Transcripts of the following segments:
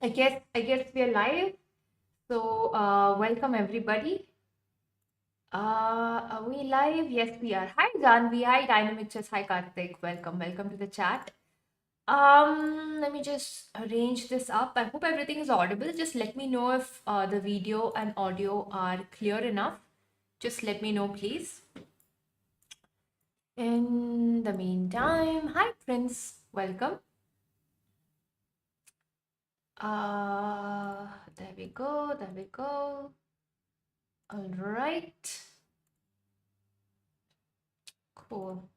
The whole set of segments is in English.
I guess we are live. So welcome everybody. Are we live? Yes, we are. Hi Janvi. Hi Dynamics. Hi Karthik. Welcome to the chat. Let me just arrange this up. I hope everything is audible. Just let me know if the video and audio are clear enough. Just let me know, please. In the meantime, hi Prince. Welcome. There we go. There we go. All right. Cool.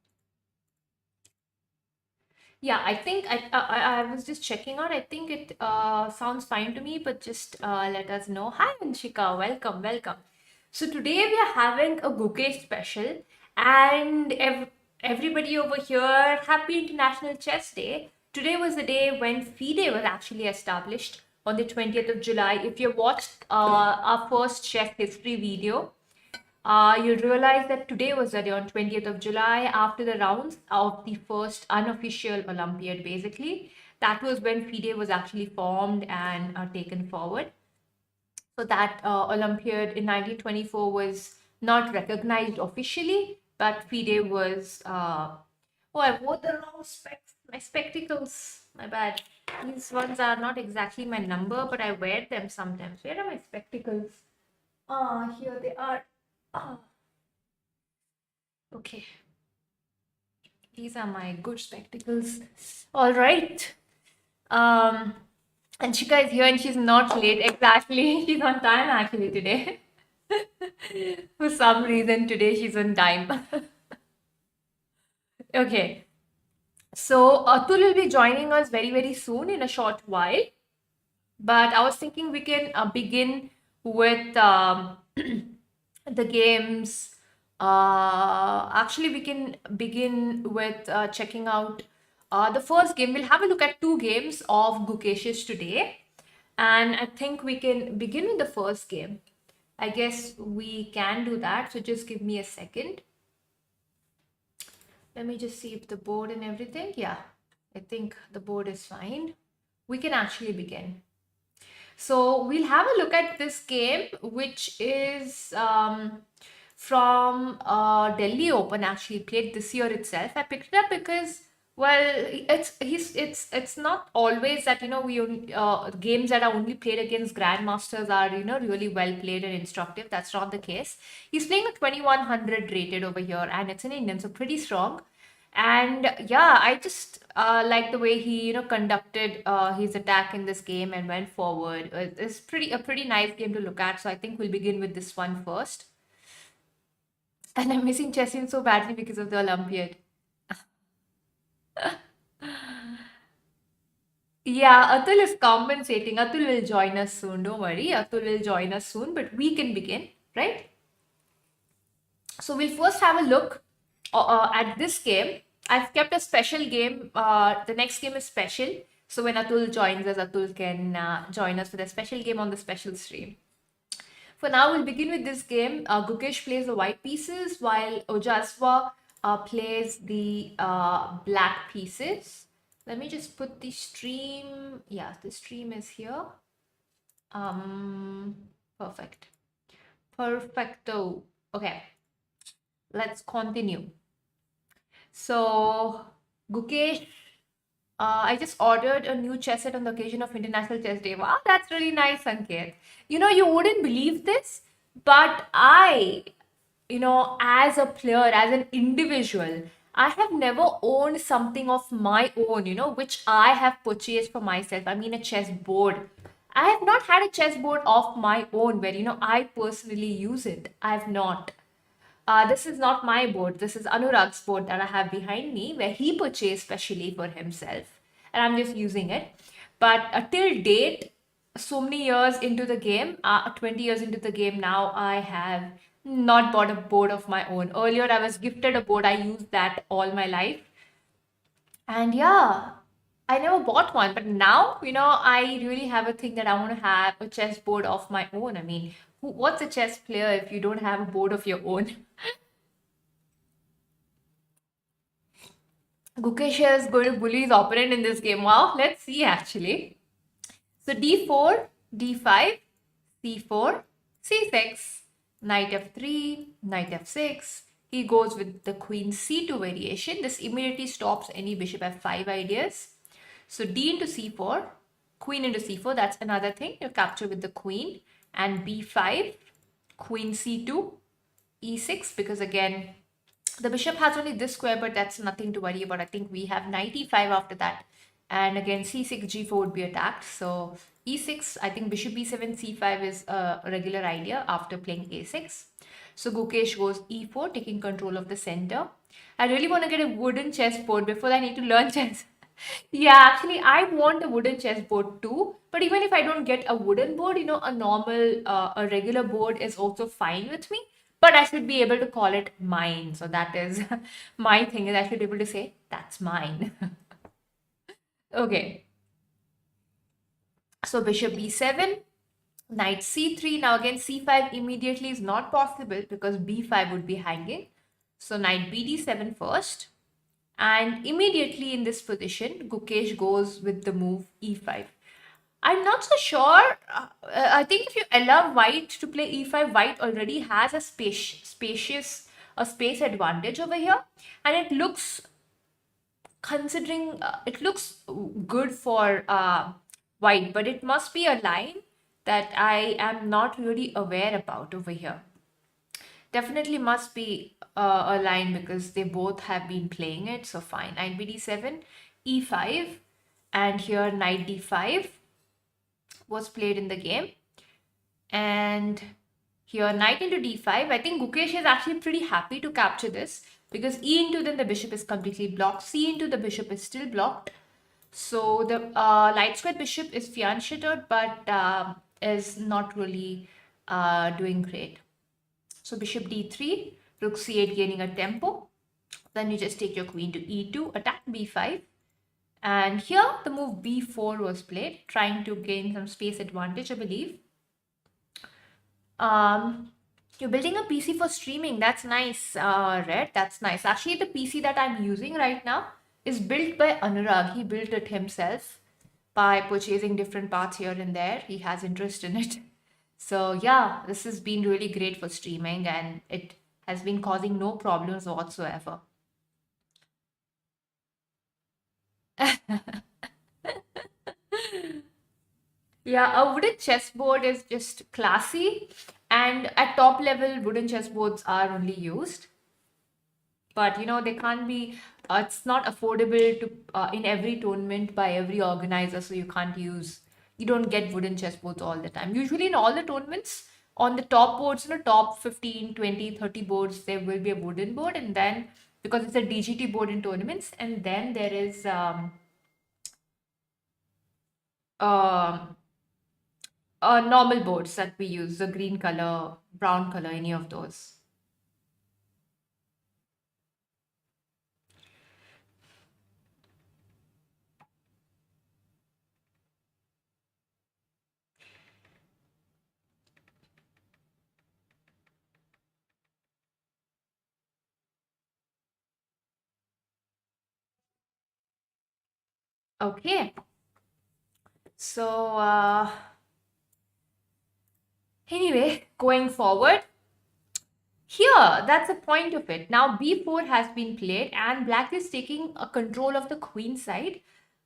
Yeah, I think I was just checking out. I think it sounds fine to me, but just let us know. Hi, Anshika. Welcome. So today we are having a Gukesh special, and everybody over here, happy International Chess Day. Today was the day when FIDE was actually established on the 20th of July. If you watched our first chess history video, you realize that today was the day on 20th of July after the rounds of the first unofficial Olympiad, basically. That was when FIDE was actually formed and taken forward. So that Olympiad in 1924 was not recognized officially, but FIDE was. Oh, I wore the wrong specs. My spectacles. My bad. These ones are not exactly my number, but I wear them sometimes. Where are my spectacles? Ah, here they are. Ah, okay. These are my good spectacles. All right. Um, Anshika is here and she's not late. Exactly. She's on time actually today. For some reason, today she's on time. Okay. So Atul will be joining us very soon in a short while. But I was thinking we can begin with the games. Actually, we can begin with checking out the first game. We'll have a look at two games of Gukesh's today. And I think we can begin with the first game. I guess we can do that. So just give me a second. Let me just see if the board and everything. Yeah, I think the board is fine. We can actually begin. So we'll have a look at this game, which is from Delhi Open. Actually, played this year itself. I picked it up because, well, it's not always that we games that are only played against grandmasters are really well played and instructive. That's not the case. He's playing a 2100 rated over here, and it's an Indian, so pretty strong. And yeah, I just like the way he conducted his attack in this game and went forward. It's pretty nice game to look at. So I think we'll begin with this one first. And I'm missing Chessin so badly because of the Olympiad. Yeah, Atul is compensating. Atul will join us soon. Don't worry. Atul will join us soon, but we can begin, right? So we'll first have a look at this game. I've kept a special game. The next game is special. So when Atul joins us, Atul can join us with a special game on the special stream. For now, we'll begin with this game. Gukesh plays the white pieces while Ojaswa plays the black pieces. Let me just put the stream. Yeah, the stream is here. Perfect. Perfecto. Okay, let's continue. So, Gukesh, I just ordered a new chess set on the occasion of International Chess Day. Wow, that's really nice, Sanket. You wouldn't believe this, but as a player, as an individual, I have never owned something of my own, which I have purchased for myself. I mean, a chess board. I have not had a chess board of my own where, I personally use it. I have not. This is not my board. This is Anurag's board that I have behind me, where he purchased specially for himself, and I'm just using it. But till date, so many years into the game, 20 years into the game now, I have not bought a board of my own. Earlier, I was gifted a board. I used that all my life, and yeah, I never bought one. But now, I really have a thing that I want to have a chess board of my own. I mean, what's a chess player if you don't have a board of your own? Gukesh is going to bully his opponent in this game. Wow, let's see actually. So d4, d5, c4, c6, knight f3, knight f6. He goes with the queen c2 variation. This immediately stops any bishop f5 ideas. So d into c4, queen into c4, that's another thing you capture with the queen. And b5, queen c2, e6, because again, the bishop has only this square, but that's nothing to worry about. I think we have knight e5 after that. And again, c6, g4 would be attacked. So e6, I think bishop e7, c5 is a regular idea after playing a6. So Gukesh goes e4, taking control of the center. I really want to get a wooden chessboard before I need to learn chess. Yeah, actually, I want a wooden chessboard too. But even if I don't get a wooden board, a normal, a regular board is also fine with me. But I should be able to call it mine. So that is my thing is I should be able to say that's mine. Okay. So bishop b7, knight c3. Now again, c5 immediately is not possible because b5 would be hanging. So knight bd7 first. And immediately in this position, Gukesh goes with the move e5. I'm not so sure. I think if you allow white to play e5, white already has a space advantage over here, and it looks considering it looks good for white, but it must be a line that I am not really aware about over here. Definitely must be a line because they both have been playing it. So fine, knight bd7, e5, and here knight d5 was played in the game. And here knight into d5. I think Gukesh is actually pretty happy to capture this because e into then the bishop is completely blocked. C into the bishop is still blocked. So the light square bishop is fianchetted but is not really doing great. So bishop d3, rook c8 gaining a tempo. Then you just take your queen to e2, attack b5. And here the move b4 was played, trying to gain some space advantage, I believe. You're building a PC for streaming. That's nice, Red. That's nice. Actually, the PC that I'm using right now is built by Anurag. He built it himself by purchasing different parts here and there. He has interest in it. So yeah, this has been really great for streaming and it has been causing no problems whatsoever. Yeah, a wooden chessboard is just classy, and at top level, wooden chessboards are only used. But they can't be. It's not affordable to in every tournament by every organizer, so you can't use. You don't get wooden chessboards all the time. Usually, in all the tournaments, on the top boards, top 15, 20, 30 boards, there will be a wooden board, and then because it's a DGT board in tournaments, and then there is um normal boards that we use, the green color, brown color, any of those. Okay. So, anyway, going forward, here, that's the point of it. Now, b4 has been played, and black is taking a control of the queen side.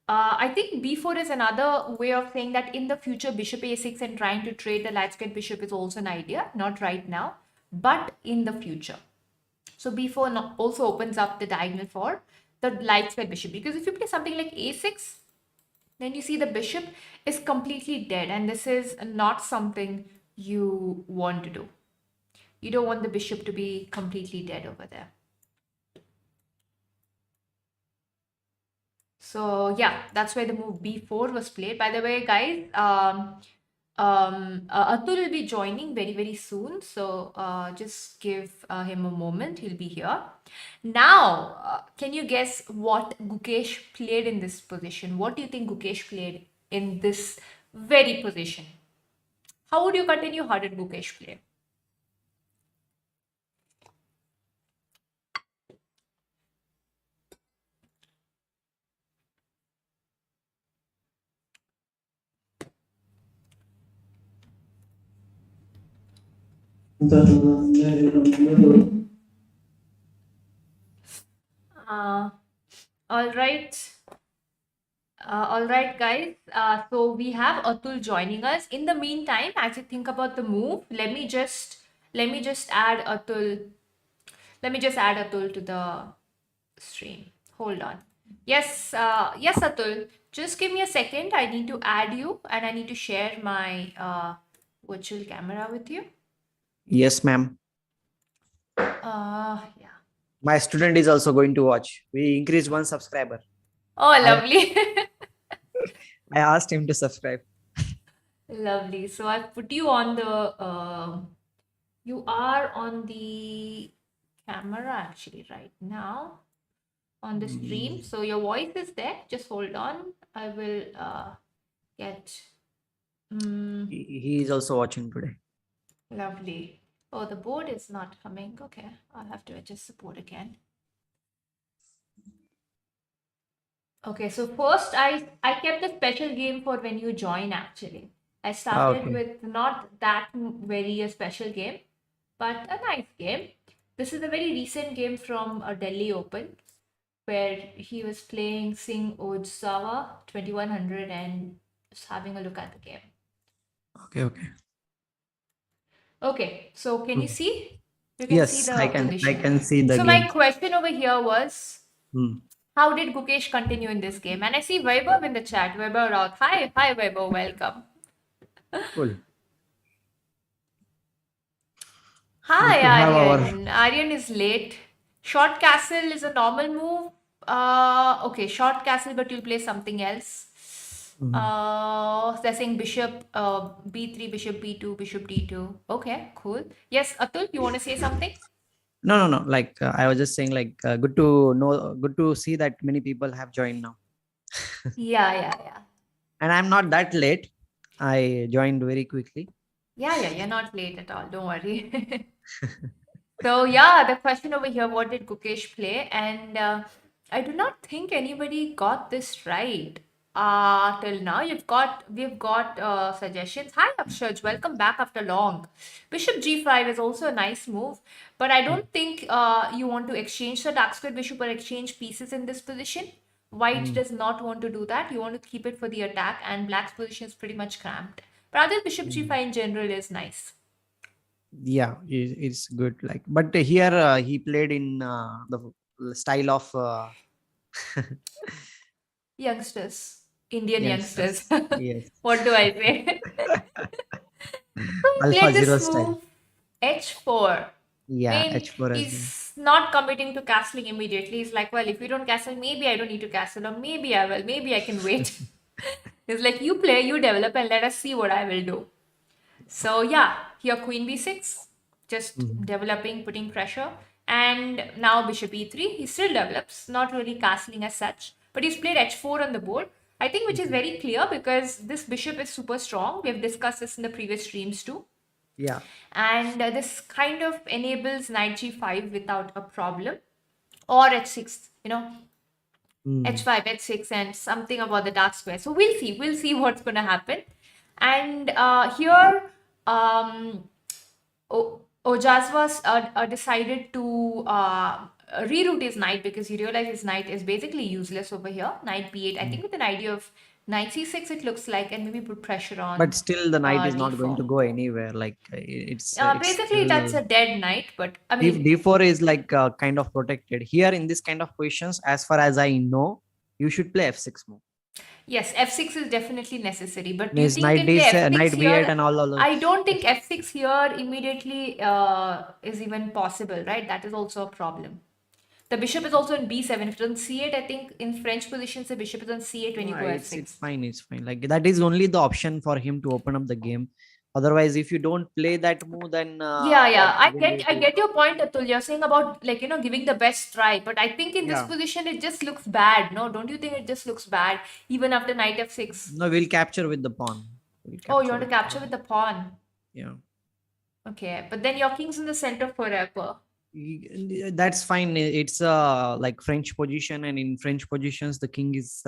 I think b4 is another way of saying that in the future, bishop a6 and trying to trade the light square bishop is also an idea. Not right now, but in the future. So b4 also opens up the diagonal for the light square bishop, because if you play something like a6, then you see the bishop is completely dead, and this is not something you want to do. You don't want the bishop to be completely dead over there. So yeah, that's why the move b4 was played. By the way, guys, Atul will be joining very, very soon. So just give him a moment. He'll be here. Now, can you guess what Gukesh played in this position? What do you think Gukesh played in this very position? How would you continue? How did Gukesh play? Uh, all right. All right, guys. So we have Atul joining us. In the meantime, as you think about the move, let me just add Atul. Let me just add Atul to the stream. Hold on. Yes, yes, Atul. Just give me a second. I need to add you, and I need to share my virtual camera with you. Yes, ma'am. Yeah. My student is also going to watch. We increased one subscriber. Oh, I, lovely. I asked him to subscribe. Lovely. So I've put you on the you are on the camera actually right now on the stream. So your voice is there. Just hold on. I will get He is also watching today. lovely. Oh, the board is not coming. Okay, I'll have to adjust the board again. Okay, so first I kept a special game for when you join actually. I started Okay. with not that very a special game, but a nice game. This is a very recent game from a Delhi Open where he was playing Singh Ojsawa 2100 and just having a look at the game. Okay. Okay. Okay, so can you see? You can see Yes, I the can. I position. can see the So my game. question over here was, Hmm. how did Gukesh continue in this game? And I see Vaibhav in the chat. Vaibhav Raut. Hi Vaibhav, welcome. Cool. Hi Good to have our. Aryan. Aryan is late. Short castle is a normal move. Okay, short castle, but you'll play something else. They're saying bishop b3, bishop b2, bishop d2. Okay, cool. Yes, Atul, you want to say something? No. Like I was just saying, like good to know, good to see that many people have joined now. Yeah. And I'm not that late. I joined very quickly. Yeah, you're not late at all. Don't worry. So yeah, the question over here, what did Gukesh play? And I do not think anybody got this right. Till now, we've got suggestions. Hi Akshaj, welcome back after long. Bishop g5 is also a nice move, but I don't think you want to exchange the dark square bishop or exchange pieces in this position. White does not want to do that. You want to keep it for the attack, and black's position is pretty much cramped. But other bishop g5 in general is nice. Yeah, it's good. Like, but here he played in the style of Youngsters, Indian youngsters. youngsters. Yes. What do I say? So he Alpha played Zero this style. move h4. I Yeah, mean, H4 as well. he's not committing to castling immediately. He's like, well, if you don't castle, maybe I don't need to castle, or maybe I will. Maybe I can wait. He's like, you play, you develop, and let us see what I will do. So yeah, here queen b6, just Mhm. developing, putting pressure. And now bishop e3, he still develops, not really castling as such, but he's played h4 on the board. I think which is very clear because this bishop is super strong. We have discussed this in the previous streams too. Yeah. And this kind of enables knight g5 without a problem. Or h6, Mm. h5, h6, and something about the dark square. So we'll see what's going to happen. And here, Ojaswas decided to reroute his knight because he realized his knight is basically useless over here. Knight b8, I think with an idea of knight c6 it looks like, and maybe put pressure But on still, the knight is not going d4. to go anywhere. Like it's Basically, that's still a dead knight, but I mean, D4 is like kind of protected. Here in this kind of positions, as far as I know, you should play F6 move. yes, f6 is definitely necessary. But do you Means think you knight can play D, f6 knight B8 here? and all I those. don't think f6 here immediately is even possible, right? That is also a problem. The bishop is also in b7. If it doesn't c8, I think in French positions, the bishop is on c8 when you go It's f6. fine. It's fine. Like that is only the option for him to open up the game. Otherwise, if you don't play that move, then Yeah. what I will get you I do? get your point, Atul. You're saying about giving the best try, but I think in this Yeah. position it just looks bad. No, don't you think it just looks bad even after knight f6? No, we'll capture with the pawn. We'll Oh, you capture want to with the capture pawn. with the pawn. Yeah. Okay, but then your king's in the center forever. That's fine. It's like French position, and in French positions the king is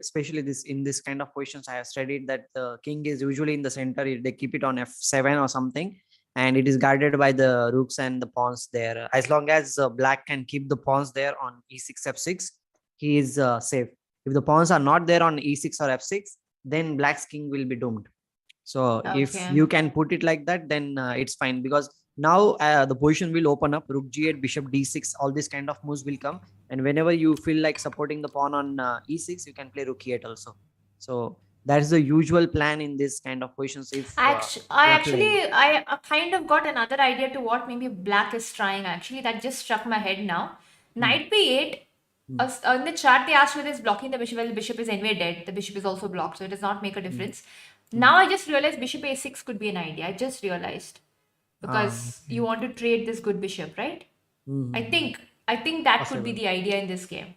especially this in this kind of positions I have studied that the king is usually in the center. They keep it on f7 or something, and it is guarded by the rooks and the pawns there. As long as black can keep the pawns there on e6 f6, he is safe. If the pawns are not there on e6 or f6, then black's king will be doomed. So if Okay. you can put it like that, then it's fine, because now the position will open up. Rook g8, bishop d6, all these kind of moves will come, and whenever you feel like supporting the pawn on e6, you can play rook e8 also. So that's the usual plan in this kind of positions if I you are actually, playing. I kind of got another idea to what maybe black is trying. Actually, that just struck my head now. Hmm. Knight b8. Hmm. In the chart, they asked whether it's blocking the bishop. Well, the bishop is anyway dead. The bishop is also blocked, so it does not make a Hmm. difference. Hmm. Now I just realized bishop a6 could be an idea. I just realized because you Okay. want to trade this good bishop, right? I Hmm. think I think that could be Possible. the idea in this game.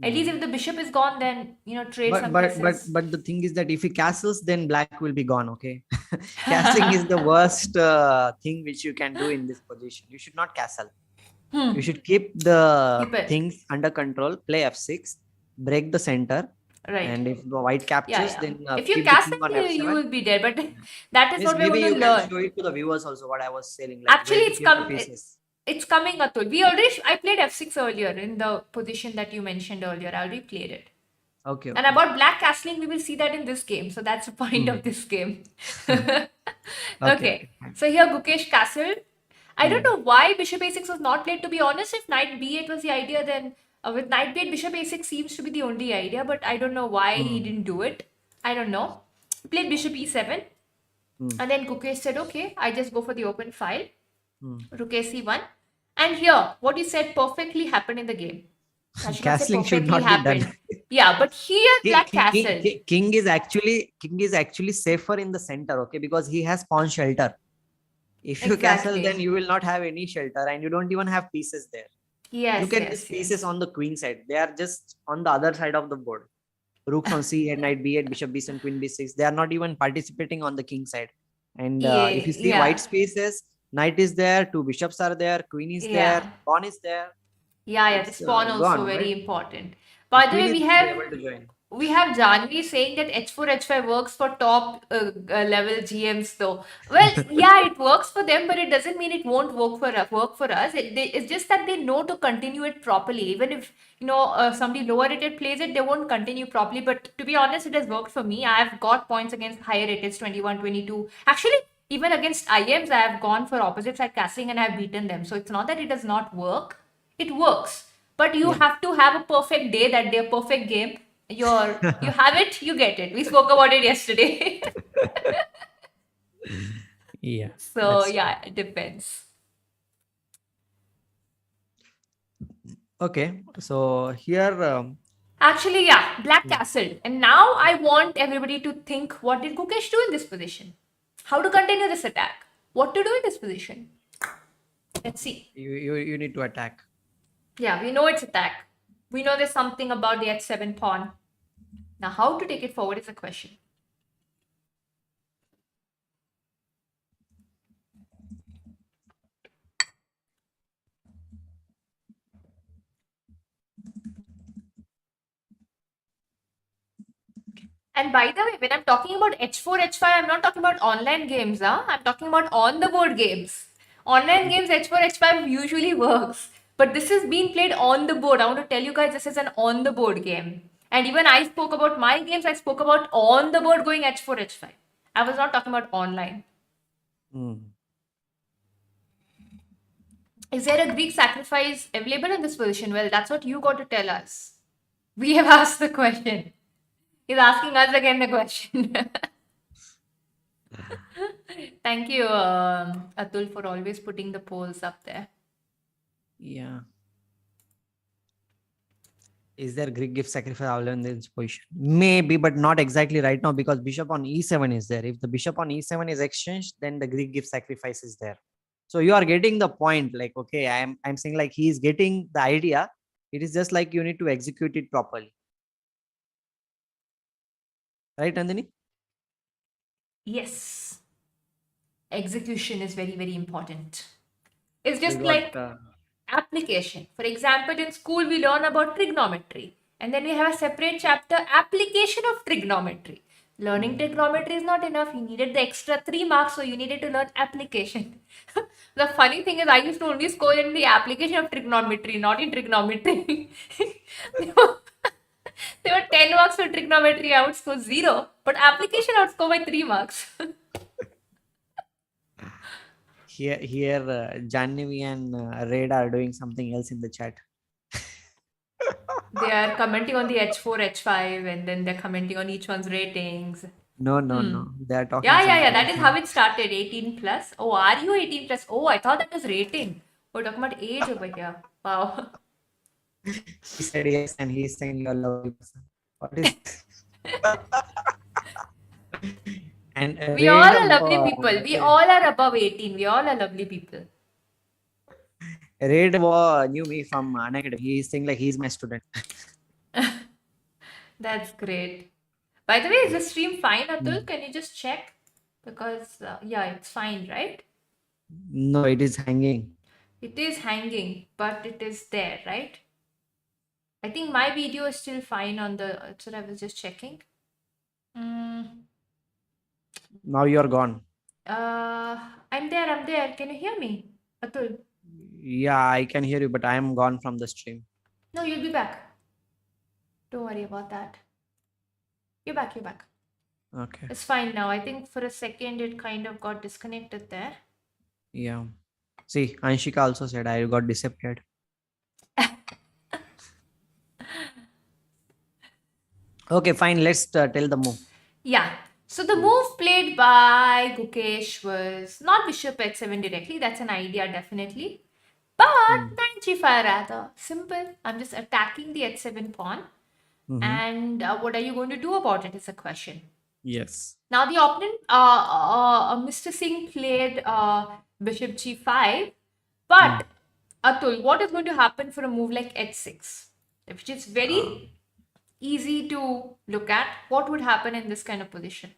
At least Hmm. if the bishop is gone, then trade But some but but pieces. but the thing is that if he castles, then black will be gone. Okay, castling is the worst thing which you can do in this position. You should not castle. You should keep the Keep it. things under control. Play f6, break the center, Right. and if the white Yeah, captures, yeah. then If you keep the castle, king on you f7. will be there. But that is Means what we're maybe going you to can learn. show it to the viewers also. What I was saying, like Actually, where to keep the pieces. it's coming, Atul. We already I played f6 earlier in the position that you mentioned earlier. I already played it. Okay, And okay. about black castling, we will see that in this game. So that's the point Hmm. of this game. Okay, Okay. okay, fine. So here Gukesh castled. I don't Hmm. know why bishop a6 was not played, to be honest. If knight b8 was the idea, then with knight b8, bishop a6 seems to be the only idea. But I don't know why he Hmm. didn't do it. I don't know. Played bishop e7. Hmm. And then Gukesh said, okay, I just go for the open file. Hmm. Rook a c1. And here, what you said perfectly happened in the game. I should not say Castling should perfectly not be done. happened. Yeah, but here King, black king, king, castled. king is actually safer in the center, okay, because he has pawn shelter. If you castle, then Exactly. you will not have any shelter, and you don't even have pieces there. Look Yes, at these yes, pieces yes. on the queen side. They are just on the other side of the board. Rooks on c8, knight b8, bishop b7, queen b6. They are not even participating on the king side. And if you see white Yeah, spaces, knight is there, two bishops are there, queen is there, yeah, pawn is there. yeah. The It's spawn also gone, right? very important. The By the queen way, is we not have able to join. we have Janvi saying that h4 h5 works for top level GMs though. Well, yeah, it works for them, but it doesn't mean it won't work for us. It's just that they know to continue it properly. Even if somebody lower rated plays it, they won't continue properly. But to be honest, it has worked for me. I've got points against higher rated 21, 22. Actually, even against IMs, I have gone for opposite side casting and I've beaten them. So it's not that it does not work. It works. But you Yeah. have to have a perfect day, that day, a perfect game. You have it, you get it. We spoke about it yesterday. Yeah, So that's true. yeah, it depends. Okay, so here, Actually, yeah, Black Castle. And now I want everybody to think, what did Gukesh do in this position? How to continue this attack? What to do in this position? Let's see. you need to attack. Yeah, we know it's attack. We know there's something about the h7 pawn. Now, how to take it forward is a question. And by the way, when I'm talking about H4, H5, I'm not talking about online games. Huh? I'm talking about on the board games. Online games, H4, H5 usually works. But this is being played on the board. I want to tell you guys this is an on the board game. And even I spoke about my games, I spoke about on the board going H4, H5. I was not talking about online. Hmm. Is there a Greek sacrifice available in this position? Well, that's what you got to tell us. We have asked the question. He's asking us again the question. Thank you, Atul, for always putting the polls up there. Yeah. Is there Greek gift sacrifice available in this position? Maybe, but not exactly right now, because bishop on e7 is there. If the bishop on e7 is exchanged, then the Greek gift sacrifice is there. So you are getting the point. Like, okay, I'm saying like he is getting the idea. It is just like you need to execute it properly. Right, Nandini? Yes, execution is very, very important. It's We just got like application. For example, in school, we learn about trigonometry, and then we have a separate chapter, application of trigonometry. Learning trigonometry is not enough. You needed the extra 3 marks, so you needed to learn application. The funny thing is, I used to only score in the application of trigonometry, not in trigonometry. there, were, there were 10 marks for trigonometry, I would score 0, but application I would score by 3 marks. Here, Janvi and Raid are doing something else in the chat. They are commenting on the H4, H5, and then they're commenting on each one's ratings. No, Hmm. they are talking Yeah. something That else is now. how it started. 18 plus. Oh, are you 18 plus? Oh, I thought that was rating. We're talking about age over here. Wow. She said yes, and he's saying you're a lovely person. What is and We all Raid are lovely people. We all are above 18. We all are lovely people. Raid knew me from Unacademy. He's saying like he's my student. That's great. By the way, is the stream fine, Atul? Can you just check? Because, yeah, it's fine, right? No, it is hanging. It is hanging, but it is there, right? I think my video is still fine on the. That's what I was just checking. Now you're gone. I'm there. I'm there. Can you hear me, Atul? Yeah, I can hear you, but I am gone from the stream. No, you'll be back. Don't worry about that. You're back. You're back. Okay. It's fine now. I think for a second it kind of got disconnected there. Yeah. See, Anshika also said I got disappeared. Okay, fine. Let's tell the move. Yeah. So the move played by Gukesh was not bishop h7 directly. That's an idea, definitely. But knight g5 rather. Simple. I'm just attacking the h7 pawn. And what are you going to do about it is a question. Yes. Now the opponent, Mr. Singh played bishop g5. But Atul, what is going to happen for a move like h6? Which is very easy to look at. What would happen in this kind of position?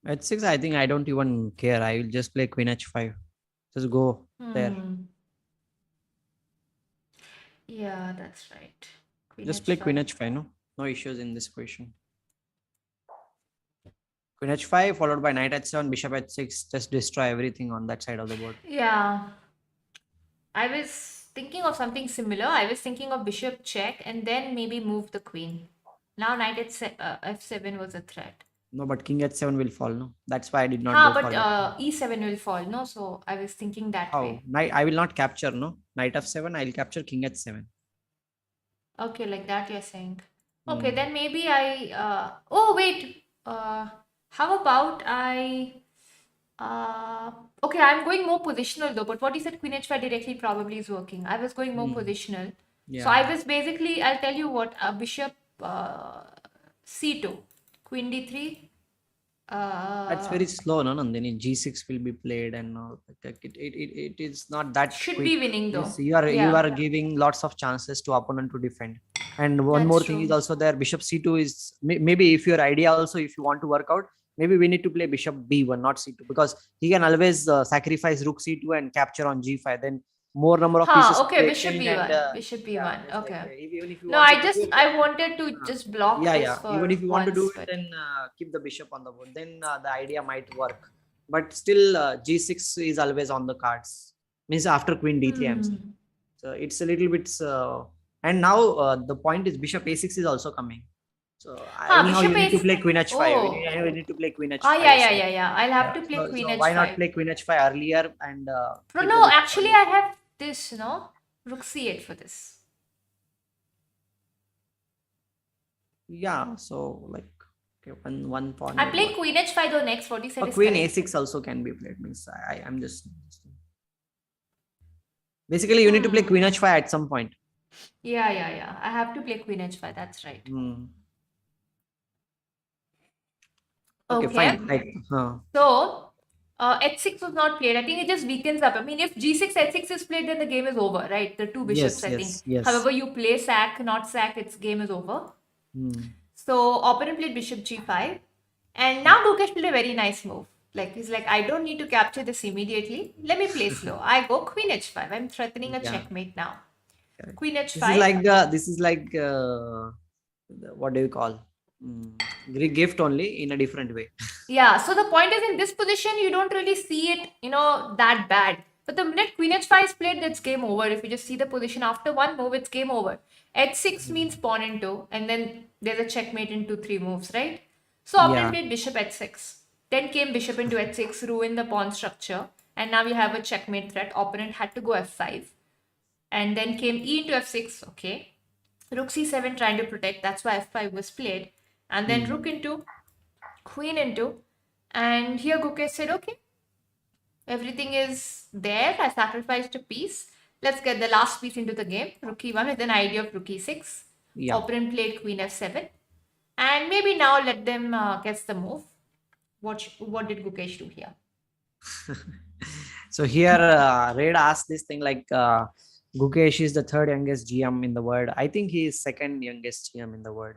H6, I think I don't even care. I will just play queen h5. Just go there. Yeah, that's right. Just play queen h5, no? No issues in this position. Queen h5 followed by knight h7, bishop h6. Just destroy everything on that side of the board. Yeah. I was thinking of something similar. I was thinking of bishop check and then maybe move the queen. Now knight f7 was a threat. No, but king h7 will fall, no? That's why I did not go for that. e7 will fall, no? So I was thinking that way. Knight, I will not capture, no? Knight f7, I will capture king h7. Okay, like that you're saying. Okay, then maybe I... oh, wait. How about I... okay, I'm going more positional though, but what you said queen h5 directly probably is working. I was going more positional. Yeah. So I was basically, I'll tell you what, bishop c2, queen d3. That's very slow, no? Nandini. G6 will be played and all. It is not that should quick. be winning though. Yes, you are giving lots of chances to opponent to defend. And one That's more thing is true. also there. Bishop c2 is maybe if your idea also, if you want to work out, maybe we need to play bishop b1, not c2, because he can always sacrifice rook c2 and capture on g5. Then more number of pieces. Okay, bishop b1. Bishop b1. Okay. Even if you No, I wanted to just block this for even if you want to do once, it, then keep the bishop on the board. Then the idea might work. But still, g6 is always on the cards. Means after queen d3, I'm saying. So it's a little bit. And now the point is bishop a6 is also coming. So anyhow, you need to play queen h5. Oh. You need to play queen h5. Yeah. I'll have to play queen h5. Why not play queen h5 earlier and? No, actually, I have this. Rook c8 for this. Yeah. So like. Okay, one pawn. I'm playing queen h5 though next. What you said is queen correct. a6 also can be played. Means I'm just basically you need to play queen h5 at some point. Yeah. I have to play queen h5. That's right. Okay, fine. So h6 was not played. I think it just weakens up. I mean, if g6 h6 is played, then the game is over, right? The two bishops, I think. Yes. However, you play sack, not sack, its game is over. So opponent played bishop g5, and now Gukesh played a very nice move. Like he's like, I don't need to capture this immediately. Let me play slow. I go queen h5. I'm threatening a checkmate now. Queen h5. This is like what do you call? Greek gift only in a different way. Yeah, so the point is in this position, you don't really see it, that bad. But the minute Queen H5 is played, that's game over. If you just see the position after one move, it's game over. H6 means pawn in two, and then there's a checkmate in 2-3 moves, right? So opponent Yeah. played bishop H6. Then came bishop into H6, ruined the pawn structure. And now you have a checkmate threat. Opponent had to go F5. And then came E into F6, okay. Rook C7 trying to protect, that's why F5 was played. And then rook into, queen into, and here Gukesh said, okay, everything is there. I sacrificed a piece. Let's get the last piece into the game. Rook e1 with an idea of rook e6. Yeah. Opponent played queen f7. And maybe now let them guess the move. What did Gukesh do here? So here, Red asked this thing like, Gukesh is the third youngest GM in the world. I think he is second youngest GM in the world.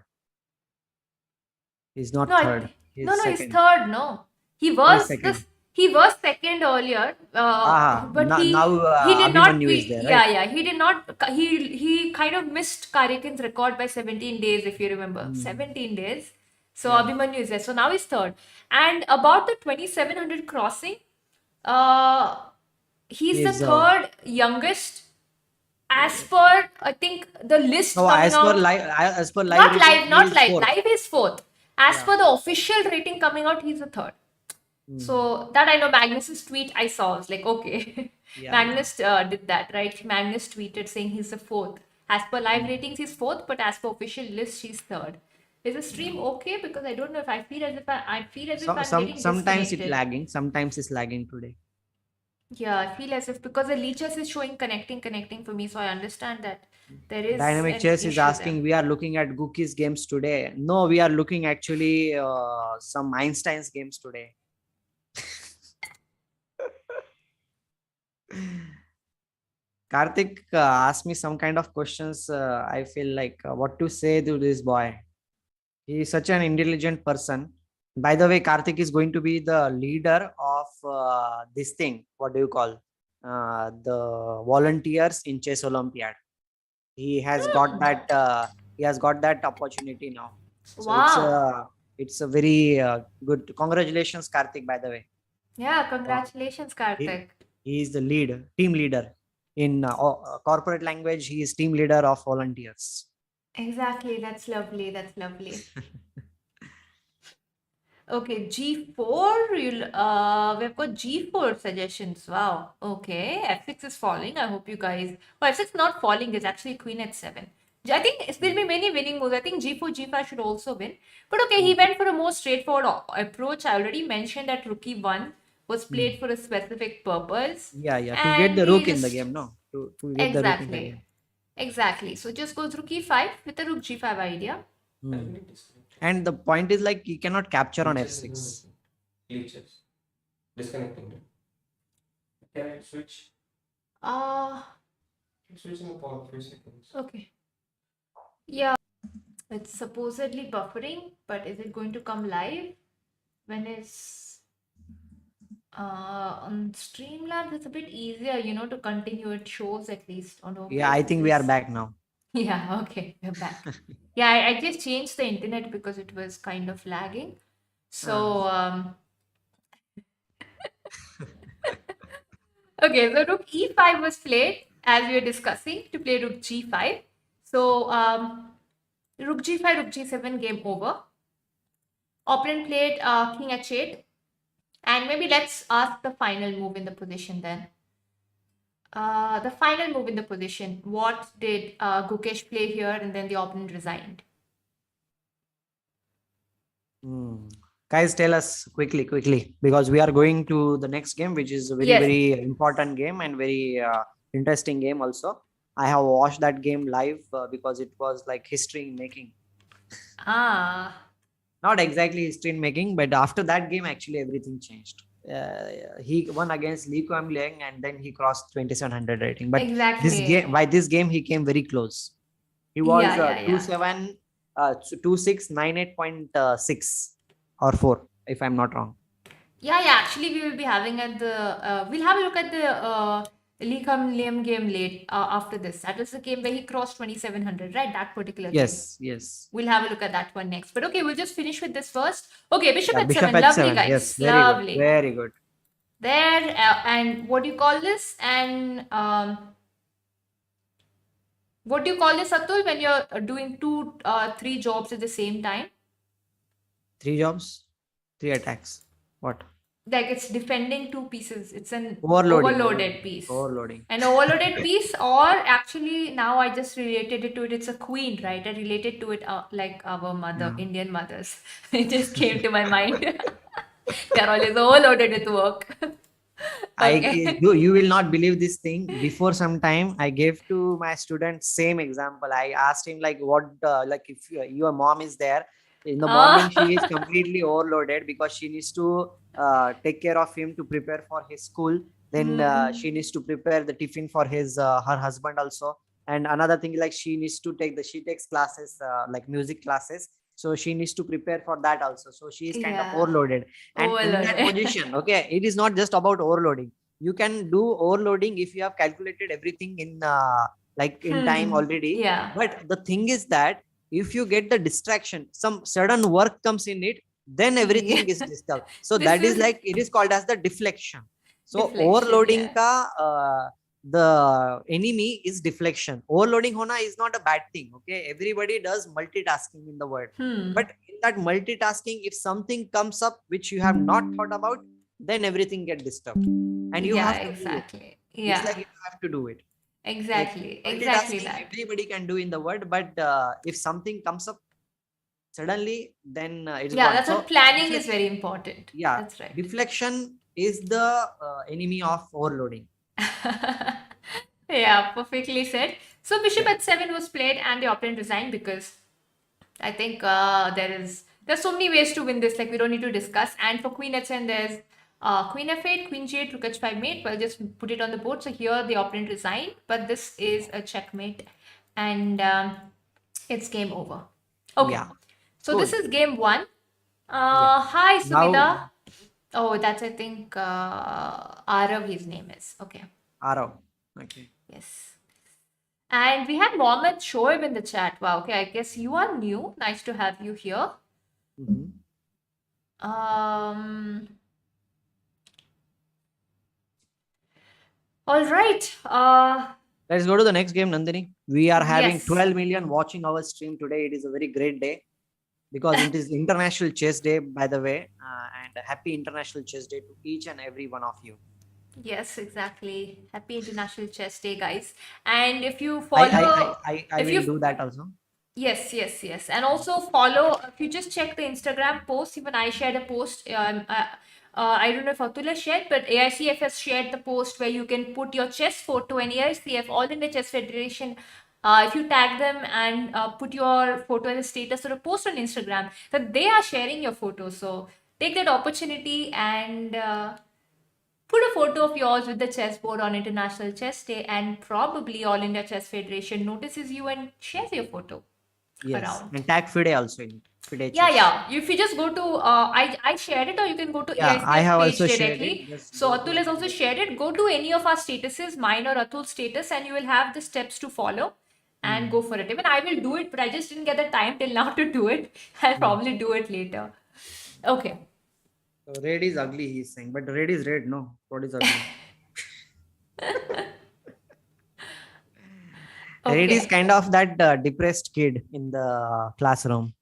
He's not No, third. He's no, he's second. third. No, he Oh, he's was second. he was second earlier, but Now he did not Abhimanyu is beat. there, Yeah, right? yeah, he did not. He kind of missed Karjakin's record by 17 days, if you remember, 17 days. So Yeah. Abhimanyu is there. So now he's third. And about the 2700 crossing, uh, he's the He's third youngest as per I think the list no, coming out. as per live Not report, live, he not is live. fourth. Live is fourth. As Yeah. per the official rating coming out, he's the third. So that I know Magnus's tweet I saw. I was like, okay, Yeah, Magnus did that, right? Magnus tweeted saying he's the fourth. As per live ratings, he's fourth, but as per official list, he's third. Is the stream okay? Because I don't know if I feel as if I feel as if I'm getting Sometimes it's disconnected. lagging. Sometimes it's lagging today. Yeah, I feel as if because the leeches is showing connecting for me, so I understand that there is Dynamic an Chess is issue there. asking, we are looking at Gukesh games today. No, we are looking actually some Einstein's games today. Karthik asked me some kind of questions. I feel like what to say to this boy. He is such an intelligent person. By the way, Karthik is going to be the leader of this thing. What do you call? The volunteers in Chess Olympiad. He has got that. He has got that opportunity now. So Wow. it's a very good. Congratulations, Karthik. By the way, Yeah, congratulations, he, Karthik. he is the team leader in corporate language. He is team leader of volunteers. Exactly, that's lovely. That's lovely. Okay, G4. We've got G4 suggestions. Wow. Okay, F6 is falling. I hope you guys. Oh, F6 not falling. It's actually Queen at 7. I think there'll be many winning moves. I think G4, G5 should also win. But okay, he went for a more straightforward approach. I already mentioned that Rook E1 was played for a specific purpose. Yeah. To get And the he rook in the just. game, no. To get the rook in the Exactly. game. Exactly. So just goes Rook E5 with a Rook G5 idea. And the point is like he cannot capture on f6. Glitches. Disconnecting. Can I switch? Switching the pawn 3 seconds. Okay. Yeah, it's supposedly buffering, but is it going to come live when it's on Streamlabs? It's a bit easier, to continue. It shows at least on OBS. Yeah, I think we are back now. Yeah, okay, we're back. Yeah, I just changed the internet because it was kind of lagging. So, okay, so Rook E5 was played as we were discussing to play Rook G5. So, Rook G5, Rook G7, game over. Opponent played King H8. And maybe let's ask the final move in the position then. The final move in the position. What did Gukesh play here and then the opponent resigned? Guys, tell us quickly, because we are going to the next game, which is a very, Yes. very important game and very interesting game also. I have watched that game live because it was like history making. Ah, Not exactly history making, but after that game, actually everything changed. He won against Lee Kuan Yew and then he crossed 2700 rating. But exactly. this game, he came very close. He was Yeah. 27, 2698.6 or 4, if I'm not wrong. Yeah. Actually, we will be having we'll have a look at the Liam game late after this. That was the game where he crossed 2700, right? That particular game. Yes, yes. We'll have a look at that one next. But okay, we'll just finish with this first. Okay, bishop Yeah, at bishop 7. Lovely, h7. guys. Yes, very good. Lovely. Very good. There, and what do you call this? And what do you call this, Atul, when you're doing 3 jobs at the same time? 3 jobs, 3 attacks. What? Like it's defending 2 pieces. It's an Overloading. overloaded piece. Overloading. An overloaded piece, or actually now I just related it to it. It's a queen, right? I related to it like our mother, Yeah. Indian mothers. It just came to my mind. They're always overloaded with work. Okay. You will not believe this thing. Before some time, I gave to my student same example. I asked him like, what, like if your mom is there in the morning, she is completely overloaded because she needs to take care of him to prepare for his school. Then she needs to prepare the tiffin for his her husband also. And another thing, like she needs to she takes classes like music classes. So she needs to prepare for that also. So she is kind of Yeah. overloaded. And in that Overloaded. position, okay, it is not just about overloading. You can do overloading if you have calculated everything in like in time already. Yeah. But the thing is that if you get the distraction, some sudden work comes in it, then everything is disturbed. So This that is is- like, it is called as the deflection. So Deflection, overloading yeah. ka the enemy is deflection. Overloading hona is not a bad thing. Okay, everybody does multitasking in the world. But in that multitasking, if something comes up which you have not thought about, then everything get disturbed. And you yeah, have to exactly. do it. Yeah, It's like you have to do it. exactly. Like, Exactly multitasking that. everybody can do in the world, but if something comes up suddenly, then it's Yeah, gone. that's So what planning is very important. yeah, That's right. deflection is the enemy of overloading. Yeah, perfectly said. So bishop at 7 was played and the opponent resigned because I think there's so many ways to win this. Like we don't need to discuss. And for queen at 7, there's queen f8, queen g8, rook h5 mate. Well, just put it on the board. So here the opponent resigned, but this is a checkmate, and it's game over. Okay. Yeah. So this Cool. is game 1. Yeah. Hi Sumida. Now, Oh, that's I think Arav his name is. Okay. Arav. Okay. Yes. And we had Mohammed Shoaib in the chat. Wow, okay, I guess you are new. Nice to have you here. Mhm. All right. Let's go to the next game, Nandini. We are having Yes. 12 million watching our stream today. It is a very great day because it is International Chess Day, by the way. And happy International Chess Day to each and every one of you. Yes, exactly. Happy International Chess Day, guys. And if you I follow, if will you do that also. yes. And also follow, if you just check the Instagram post, even I shared a post. I don't know if Atul has shared, but AICF has shared the post where you can put your chess photo, and AICF, All India Chess Federation, if you tag them and put your photo as a status or a post on Instagram, that they are sharing your photo. So take that opportunity and put a photo of yours with the chessboard on International Chess Day, and probably All India Chess Federation notices you and shares your photo Yes. around. And tag FIDE also in it. FIDE Yeah, Chess. yeah. If you just go to, I shared it, or you can go to Yeah, I AICF have page also shared directly. it. Just So go Atul to has also the- shared it. Go to any of our statuses, mine or Atul's status, and you will have the steps to follow and go for it. Even I will do it, but I just didn't get the time till now to do it. I'll probably do it later. Okay. So red is ugly, he's saying, but red is red. No, what is ugly? Red is Okay. kind of that depressed kid in the classroom.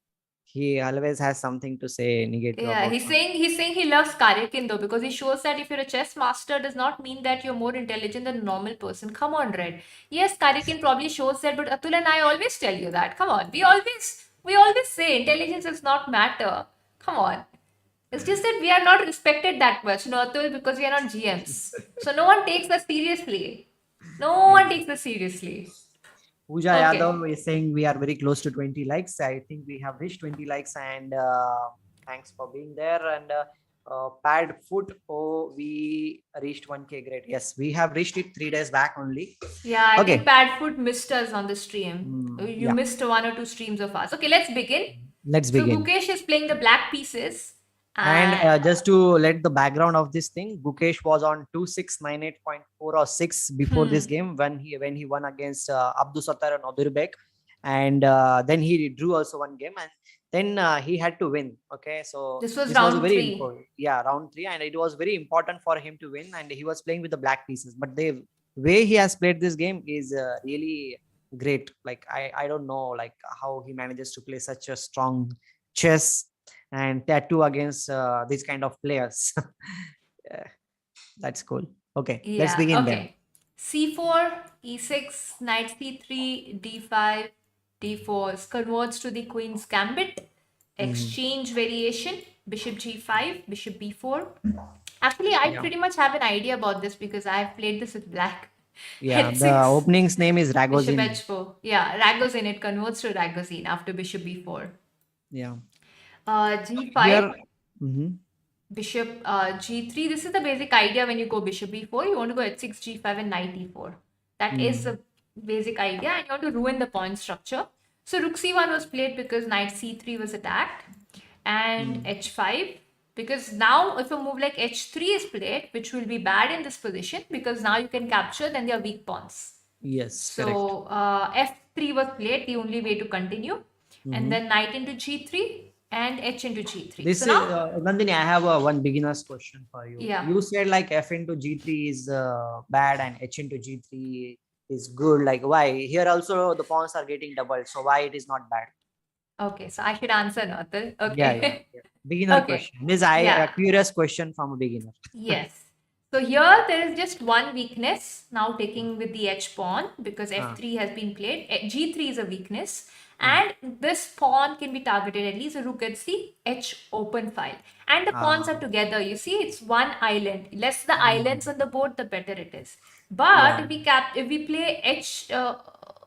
He always has something to say negative Yeah, about. he's saying he loves Karyakin though, because he shows that if you're a chess master does not mean that you're more intelligent than a normal person. Come on, Red. Yes, Karyakin probably shows that, but Atul and I always tell you that. Come on. We always say intelligence does not matter. Come on. It's just that we are not respected that much, no, Atul, because we are not GMs. So no one takes us seriously. No one takes us seriously. Pooja Okay. Yadav is saying we are very close to 20 likes. I think we have reached 20 likes, and thanks for being there. And Pad Foot, oh, we reached 1K. Great. Yes, we have reached it 3 days back only. Yeah, I Okay. think Bad Food missed us on the stream. You yeah. missed 1 or 2 streams of us. Okay, let's begin. Let's So begin. Gukesh is playing the black pieces, And And just to let the background of this thing, Gukesh was on 2698.4 or 6 before this game when he won against Abdul Sattar and Odurbek, and then he drew also one game, and then he had to win. Okay, so this was this was a round very 3. important, yeah, round 3, and it was very important for him to win, and he was playing with the black pieces. But the way he has played this game is really great. Like I don't know like how he manages to play such a strong chess and tattoo against these kind of players. Yeah, that's cool. Okay, let's Yeah, begin then. okay. C4, E6, knight C3, D5, D4 converts to the queen's gambit. Mhm. Exchange variation, bishop G5, bishop B4. Actually, I Yeah, pretty much have an idea about this because I've played this with black. yeah. The H6, opening's name is bishop Ragozin. H4. Yeah, Ragozin, it converts to Ragozin after bishop B4. Yeah. G5, Here, mhm. bishop G3. This is the basic idea when you go bishop B4. You want to go H6, G5, and knight E4. That is Mm. the basic idea, and you want to ruin the pawn structure. So rook C1 was played because knight C3 was attacked, and Mm. H5 because now if a move like H3 is played, which will be bad in this position because now you can capture, then they are weak pawns. Yes, correct. So F3 was played, the only way to continue, and Mhm. then knight into G3 and H into G3. This So is now, Nandini. I have one beginner's question for you. yeah. You said like F into G3 is bad and H into G3 is good. Like why? Here also the pawns are getting doubled. So why it is not bad? Okay, so I should answer now. Yeah, yeah, Okay. yeah. Beginner Okay. question. This I a Yeah. curious question from a beginner. Yes. So here there is just one weakness now taking with the H pawn because Ah, F3 has been played. G3 is a weakness mm. and this pawn can be targeted at least the rook gets the H open file and the pawns are Ah, together. You see it's one island. Less the islands mm. on the board the better it is. Yeah. But if we play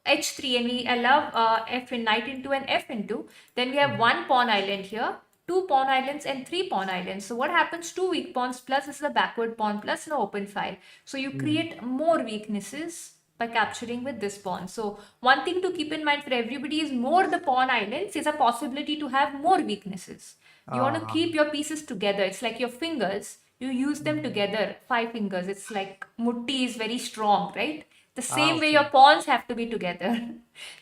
H3 and we allow F in knight into and F into, then we have Mhm. one pawn island here, two pawn islands and three pawn islands. So what happens? Two weak pawns plus this is a backward pawn plus no open file. So you Mm. create more weaknesses by capturing with this pawn. So one thing to keep in mind for everybody is more the pawn islands is a possibility to have more weaknesses. You want to Ah, keep your pieces together. It's like your fingers. You use them mm. together. 5 fingers. It's like mutti is very strong, right? The Ah, same way your okay. pawns have to be together,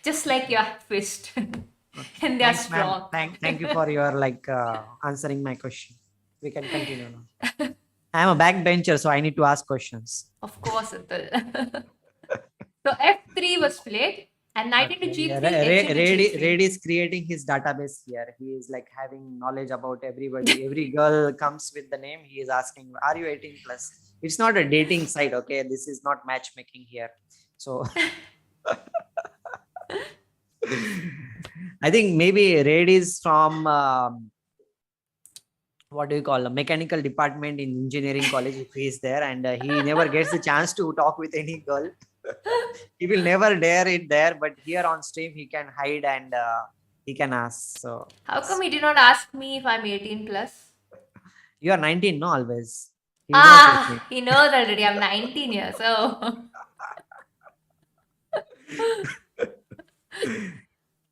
just like your fist, Okay. and they are Thanks, ma'am. strong. Thank you for your like answering my question. We can continue now. I'm a backbencher, so I need to ask questions. Of course, Atul. So F3 was played, and knight into Okay. Yeah, G3, H into Raid G3. is creating his database here. He is like having knowledge about everybody. Every girl comes with the name. He is asking, "Are you 18 plus?" It's not a dating site. Okay, this is not matchmaking here. So I think maybe Raid is from what do you call a mechanical department in engineering college if he is there, and he never gets the chance to talk with any girl. He will never dare it there, but here on stream he can hide and he can ask. So How come he did not ask me if I'm 18 plus? you are 19, no? Always he knows 18. Ah, he knows already. I'm 19 years. So,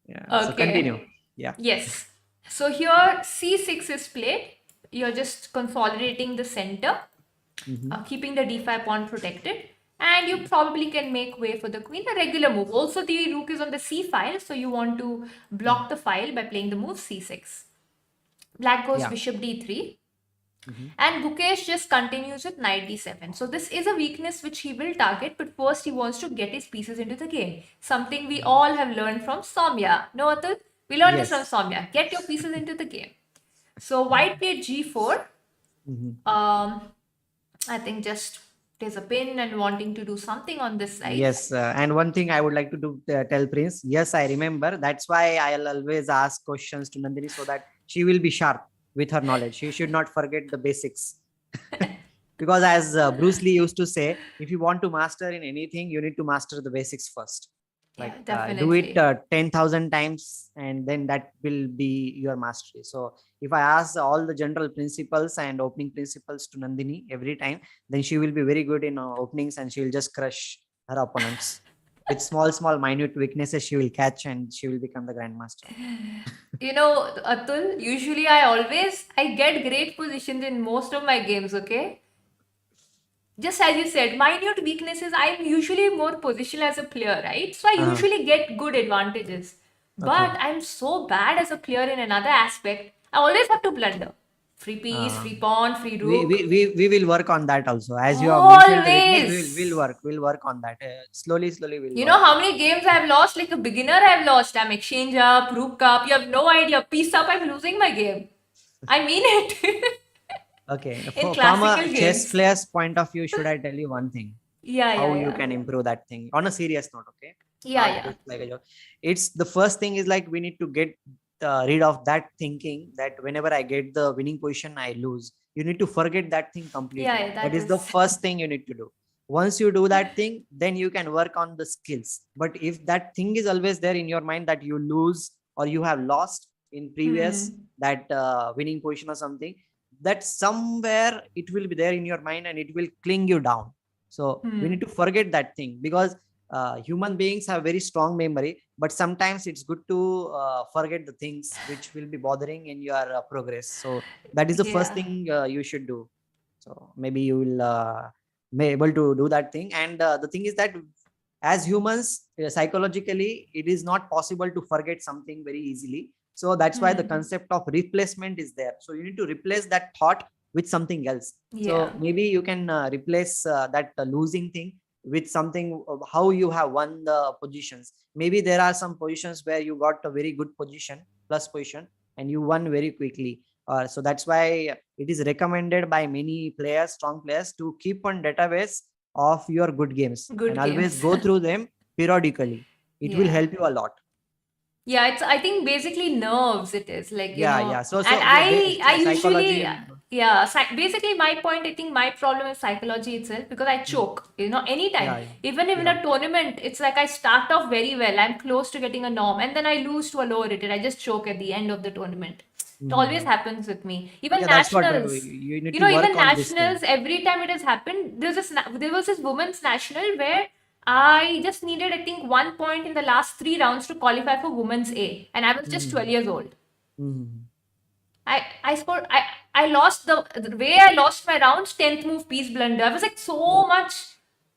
Yeah. So continue. okay. Yeah. Yes. So here C6 is played. You're just consolidating the center, Mhm. keeping the d5 pawn protected. And you probably can make way for the queen, a regular move. Also, the rook is on the c file, so you want to block the file by playing the move c6. Black goes Yeah. bishop d3. Mhm. And Gukesh just continues with knight d7. So this is a weakness which he will target, but first he wants to get his pieces into the game. Something we all have learned from Soumya. No, Atul? We learned this from Yes. Soumya. Get your pieces into the game. So white played g4. Mhm. I think just there's a pin and wanting to do something on this side. Yes, and one thing I would like to do tell Prince. Yes, I remember. That's why I'll always ask questions to Nandini so that she will be sharp with her knowledge. She should not forget the basics. Because as Bruce Lee used to say, if you want to master in anything, you need to master the basics first. Yeah, Like do it definitely. 10,000 times, and then that will be your mastery. So if I ask all the general principles and opening principles to Nandini every time, then she will be very good in openings and she will just crush her opponents. With small, minute weaknesses, she will catch and she will become the grandmaster. You know, Atul, usually I get great positions in most of my games, okay? Just as you said, minute weaknesses, I'm usually more positional as a player, right? So I Uh-huh. usually get good advantages. Okay. But I'm so bad as a player in another aspect, I always have to blunder. Free piece, Uh, free pawn, free we, we, rook. we, we will work on that also. As you have mentioned the weakness, Always. we'll work on that. Slowly we'll You work know on how many games I've lost? Like a beginner, I've lost. I'm exchange up, rook up. You have no idea. Piece up, I'm losing my game. I mean it. Okay. In From classical a chess games. player's point of view, should I tell you one thing? Yeah, How yeah, you yeah. can improve that thing on a serious note, okay? Yeah, Not yeah. just like a joke. It's the first thing is like we need to get rid of that thinking that whenever I get the winning position, I lose. You need to forget that thing Yeah, completely. yeah, That that is the is. first thing you need to do. Once you do that thing, then you can work on the skills. But if that thing is always there in your mind that you lose or you have lost in previous Hmm. that winning position or something, that somewhere it will be there in your mind and it will cling you down. So we need Hmm. to forget that thing because human beings have very strong memory, but sometimes it's good to forget the things which will be bothering in your progress. So that is the first Yeah. thing you should do. So maybe you will be able to do that thing. And the thing is that as humans, psychologically, it is not possible to forget something very easily. So that's why the Hmm. concept of replacement is there. So you need to replace that thought with something else. Yeah. So maybe you can replace that losing thing with something of how you have won the positions. Maybe there are some positions where you got a very good position, plus position, and you won very quickly. So that's why it is recommended by many players, strong players, to keep on database of your good games and Good always games. go through them periodically. It will Yeah. help you a lot. Yeah, it's I think basically nerves it is like, you Yeah, know, yeah. So and so I psychology usually and yeah, basically my point, I think my problem is psychology itself because I mm, choke, you know, anytime. yeah, yeah, Even if in yeah. a tournament, it's like I start off very well, I'm close to getting a norm, and then I lose to a lower rated. I just choke at the end of the tournament. It always Mhm. happens with me. Even Yeah, that's what nationals, you need you to know, work even on this thing. nationals, every time it has happened, there was this women's national where I just needed, I think, 1 point in the last 3 rounds to qualify for Women's A, and I was just 12 Mhm. years old. Mhm. I scored. I lost the way I lost my rounds. 10th move piece blunder. I was like so much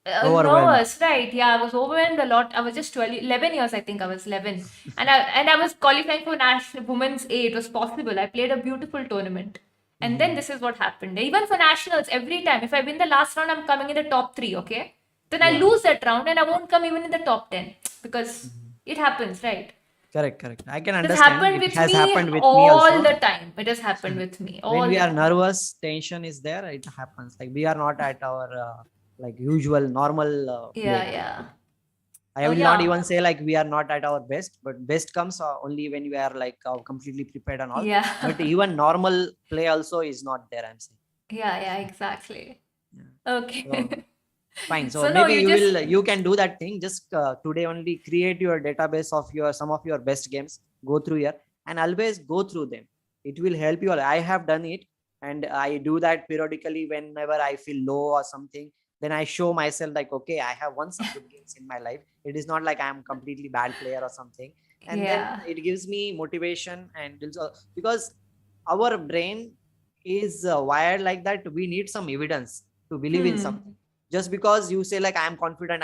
Overwhelmed. nervous, right? Yeah, I was overwhelmed a lot. I was just 12, 11 years. I think I was 11, and I was qualifying for national Women's A. It was possible. I played a beautiful tournament. And then Mhm. this is what happened. Even for nationals, every time, if I win the last round, I'm coming in the top three, okay? Then I Yeah. lose that round and I won't come even in the top 10 because Mhm. it happens, right? Correct, correct. I can It has understand. happened It with has me happened with me all also. the time. It has happened with me When all we the are time. nervous, tension is there. It happens. Like we are not at our like usual normal Yeah, play. yeah. I Oh, will not yeah. even say like we are not at our best, but best comes only when we are like completely prepared and all. But Yeah. even normal play also is not there. I'm saying. Yeah, yeah, exactly. Yeah. So Okay. fine. So So, no, maybe you just, you can do that thing. Just today only create your database of your some of your best games. Go through here and always go through them. It will help you. I have done it, and I do that periodically whenever I feel low or something. Then I show myself like, okay, I have won some good games in my life. It is not like I am completely bad player or something. And then yeah. it gives me motivation and also because our brain is wired like that. We need some evidence to believe in something. Hmm. Just because you say like I'm confident,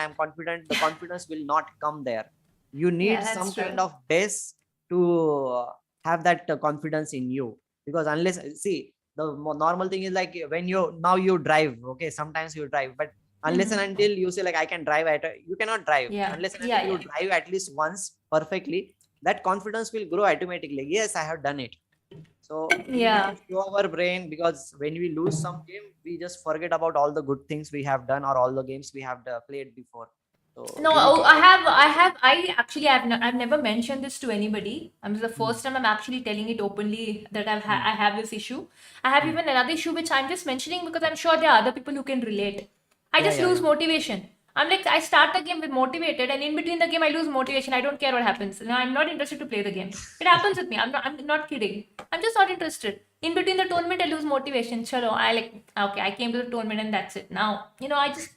the confidence will not come there. You Yeah, need that's some kind true. of base to have that confidence in you. Because unless see the normal thing is like when you now you drive, okay, sometimes you drive, but unless and Hmm. until you say like I can drive you cannot drive Yeah, unless and yeah, until you yeah. drive at least once perfectly. That confidence will grow automatically. Yes, I have done it. So we need to Yeah. show our brain because when we lose some game, we just forget about all the good things we have done or all the games we have played before. So No, we need oh, to work on that. I actually, I've never mentioned this to anybody. I'm the Mm, first time I'm actually telling it openly that mm, I have this issue. I have mm. even another issue which I'm just mentioning because I'm sure there are other people who can relate. I Yeah, just yeah, lose yeah. motivation. I'm like, I start the game with motivated, and in between the game, I lose motivation. I don't care what happens. No, I'm not interested to play the game. It happens with me. I'm not kidding. I'm just not interested. In between the tournament, I lose motivation. Chalo, I like, okay, I came to the tournament and that's it. Now, you know, I just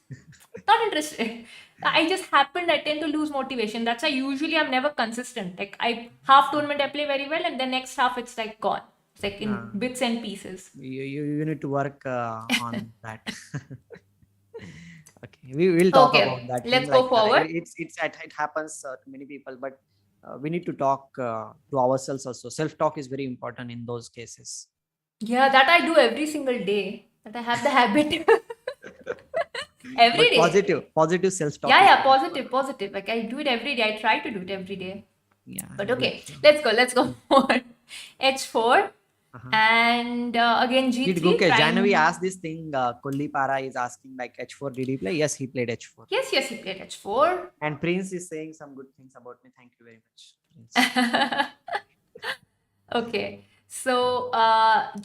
Not interested. I just happened, I tend to lose motivation. That's why usually I'm never consistent. Like I half tournament I play very well, and the next half it's like gone. It's like in Uh, bits and pieces. you need to work on that. Okay, we will talk about Okay, that thing. let's go forward. It happens to many people, but we need to talk to ourselves also. Self talk is very important in those cases. Yeah, that I do every single day. That I have the habit. Every But day. positive self talk Yeah, is yeah, very positive, important. positive. Like I do it every day. I try to do it every day. Yeah, But good. okay, let's go forward. H4 Uh-huh. and again Did G3 Gukesh Janavi trying. ask this thing? Kollipara is asking like H4. Did he play? Yes, he played H4. Yes, yes, he played H4. And Prince is saying some good things about me. Thank you very much, Prince. Okay, so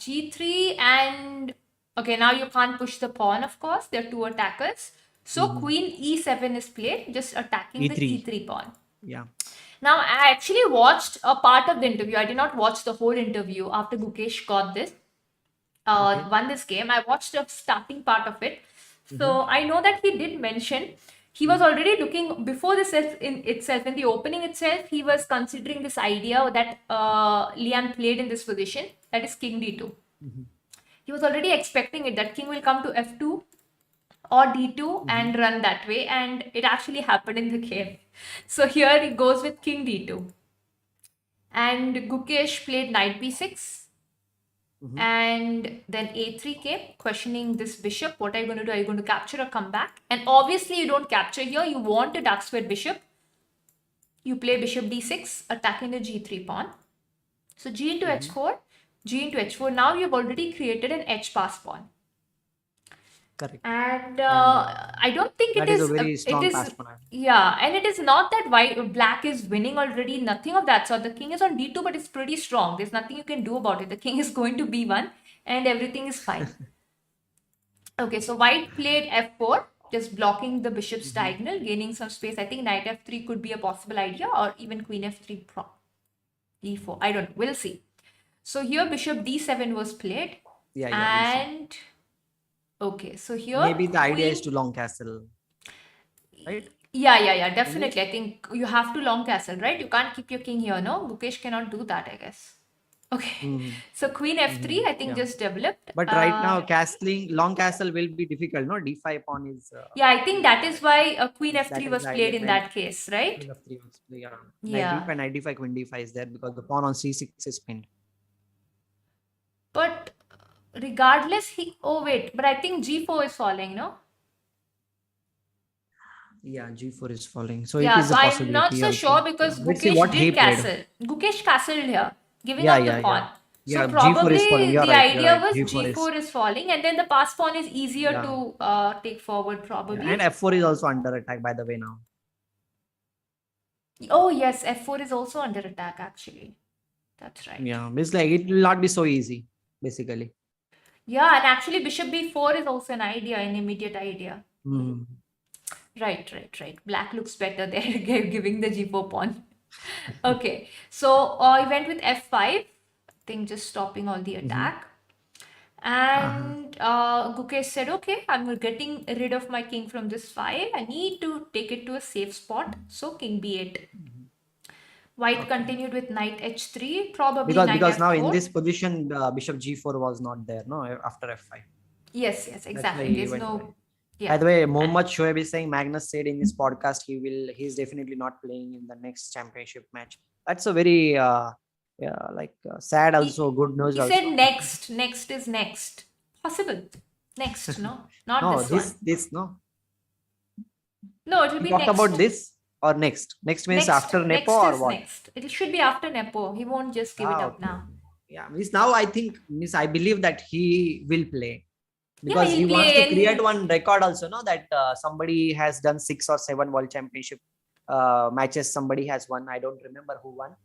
G3 and okay, now you can't push the pawn, of course. There are two attackers. So Mhm. Queen E7 is played, just attacking the E3. E3 pawn. Yeah. Now, I actually watched a part of the interview. I did not watch the whole interview after Gukesh got this, Okay. won this game. I watched the starting part of it. Mhm. So I know that he did mention he was already looking before this in itself, in the opening itself, he was considering this idea that Liam played in this position, that is King D2. Mhm. He was already expecting it that King will come to F2 or D2 Mhm. and run that way, and it actually happened in the game. So here he goes with King D2. And Gukesh played knight b6, Mhm. and then a3 came, questioning this bishop. What are you going to do? Are you going to capture or come back? And obviously you don't capture here. You want a dark square bishop. You play bishop d6, attacking the g3 pawn. So g into Mhm. h4, g into h4. Now you've already created an h pass pawn. Correct. And And I don't think that is a very it strong is, pass pawn. yeah, and it is not that black is winning already, nothing of that sort. The king is on d2, but it's pretty strong. There's nothing you can do about it. The king is going to b1 and everything is fine. Okay, so white played f4, just blocking the bishop's Mhm. diagonal, gaining some space. I think knight f3 could be a possible idea, or even queen f3 e4. I don't know. We'll see. So here bishop d7 was played, Yeah, yeah, we'll see. and okay, so here Maybe the idea is queen. to long castle, right? Yeah, Isn't it? definitely. I think you have to long castle, right? You can't keep your king here, no? Gukesh cannot do that, I guess. Okay, Mhm. so queen f3, Mhm. I think Yeah. just developed. But right now, castling long castle will be difficult. No, d5 pawn Yeah, I think that is why queen that f3 is was the played idea. in When that case, right? queen of three was play, yeah. Knight Yeah, d5, knight d5, queen d5 is there because the pawn on c6 is pinned. but regardless, oh wait, but I think g4 is falling, no? Yeah, g4 is falling, so it Yeah, is so a I'm not possibility so also. sure Yeah, because let's see Gukesh what he did played. castle. Gukesh castled here, giving Yeah, up the yeah, yeah, pawn. So yeah. G4 is falling. probably You're the right. You're idea right. was G4 is g4 is falling, and then the pass pawn is easier yeah, to take forward, yeah. And probably. f4 is also under attack by the way now. Oh yes, f4 is also under attack actually. That's right. Yeah, it's like it will not be so easy, basically. Yeah, and actually bishop b4 is also an idea, an immediate idea. Mhm. Right. Black looks better there, giving the g4 pawn. Okay, so I went with f5. I think just stopping all the Mhm. attack. Uh-huh. And Gukesh said, okay, I'm getting rid of my king from this file. I need to take it to a safe spot. So king b8. Mhm. White Okay. continued with knight h3, probably Because knight now in f4. this position, bishop g4 was not there. No, after f5. Yes, That's why exactly. he There's went away. no, By yeah. the way, Uh, Mohammad Shoaib is saying Magnus said in his podcast he's definitely not playing in the next championship match. That's a very yeah, like sad also, He, good news he said also. next is next. Possible. Next, no? Not No, this one. this no. No, it will He be talked about next. this or next. Next means Next. after Nepo Next or is what? next. It should be after Nepo. He won't just give it Ah, up okay, now. okay. Yeah, means now I think means I believe that he will play Yeah, because he he'll wants to create play. one record also, no, that somebody has done 6 or 7 world championship matches. Somebody has won. I don't remember who won.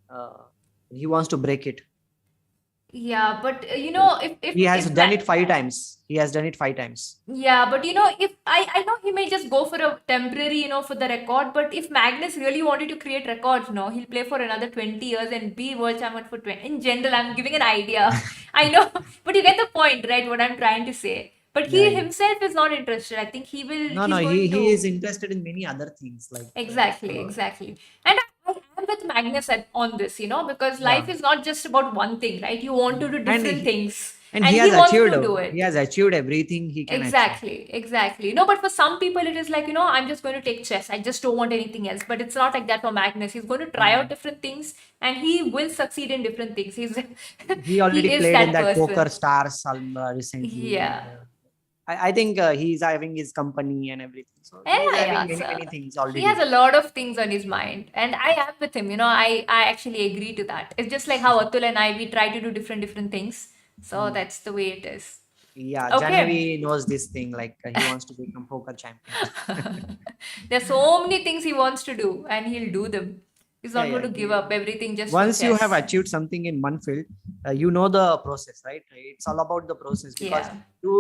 Uh, he wants to break it. Yeah, but you know, He has if done it 5 times. He has done it 5 times. yeah, but you know, if I know he may just go for a temporary, you know, for the record. But if Magnus really wanted to create records, no, he'll play for another 20 years and be world champion for 20. In general, I'm giving an idea. I know, but you get the point, right? What I'm trying to say. But Yeah, he yeah. himself is not interested. I think No, no, he's going he is to. interested in many other things like Exactly, so, exactly. And I am with Magnus on this, because yeah. life is not just about one thing, right? You want to do And different things, he and has he wants achieved to do it. everything he can achieve. Exactly, exactly. No, but for some people, it is like, I'm just going to take chess. I just don't want anything else. But it's not like that for Magnus. He's going to try out Mm. different things, and he will succeed in different things. He already He is played in that that person. Poker Stars recently, and Yeah. I think he's having his company and everything. So he is Yeah, having yeah. many, So many things he has already. a lot of things on his mind, and I am with him. I actually agree to that. It's just like how Atul and I we try to do different things. So Mm. that's the way it is. Yeah, Okay. January knows this thing, like he wants to become poker champion. There's so many things he wants to do, and he'll do them. He's Yeah, not going yeah. to give up everything just for Once you have chess. achieved something in one field, you know the process, right? It's all about the process, because Yeah. to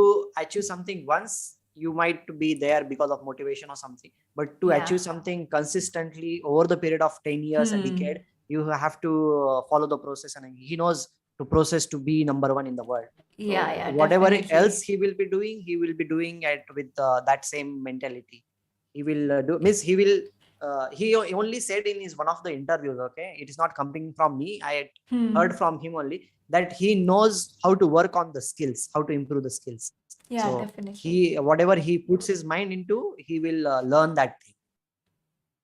achieve something once, you might be there because of motivation or something, but to Yeah. achieve something consistently over the period of 10 years, a Hmm. decade, you have to follow the process, and he knows the process to be number one in the world. Yeah, So yeah, whatever else definitely. he will be doing it with that same mentality. He will do means he only said in his one of the interviews, okay, it is not coming from me, I had heard Hmm. from him only, that he knows how to work on the skills, how to improve the skills. Yeah, So definitely. he, whatever he puts his mind into, he will learn that thing.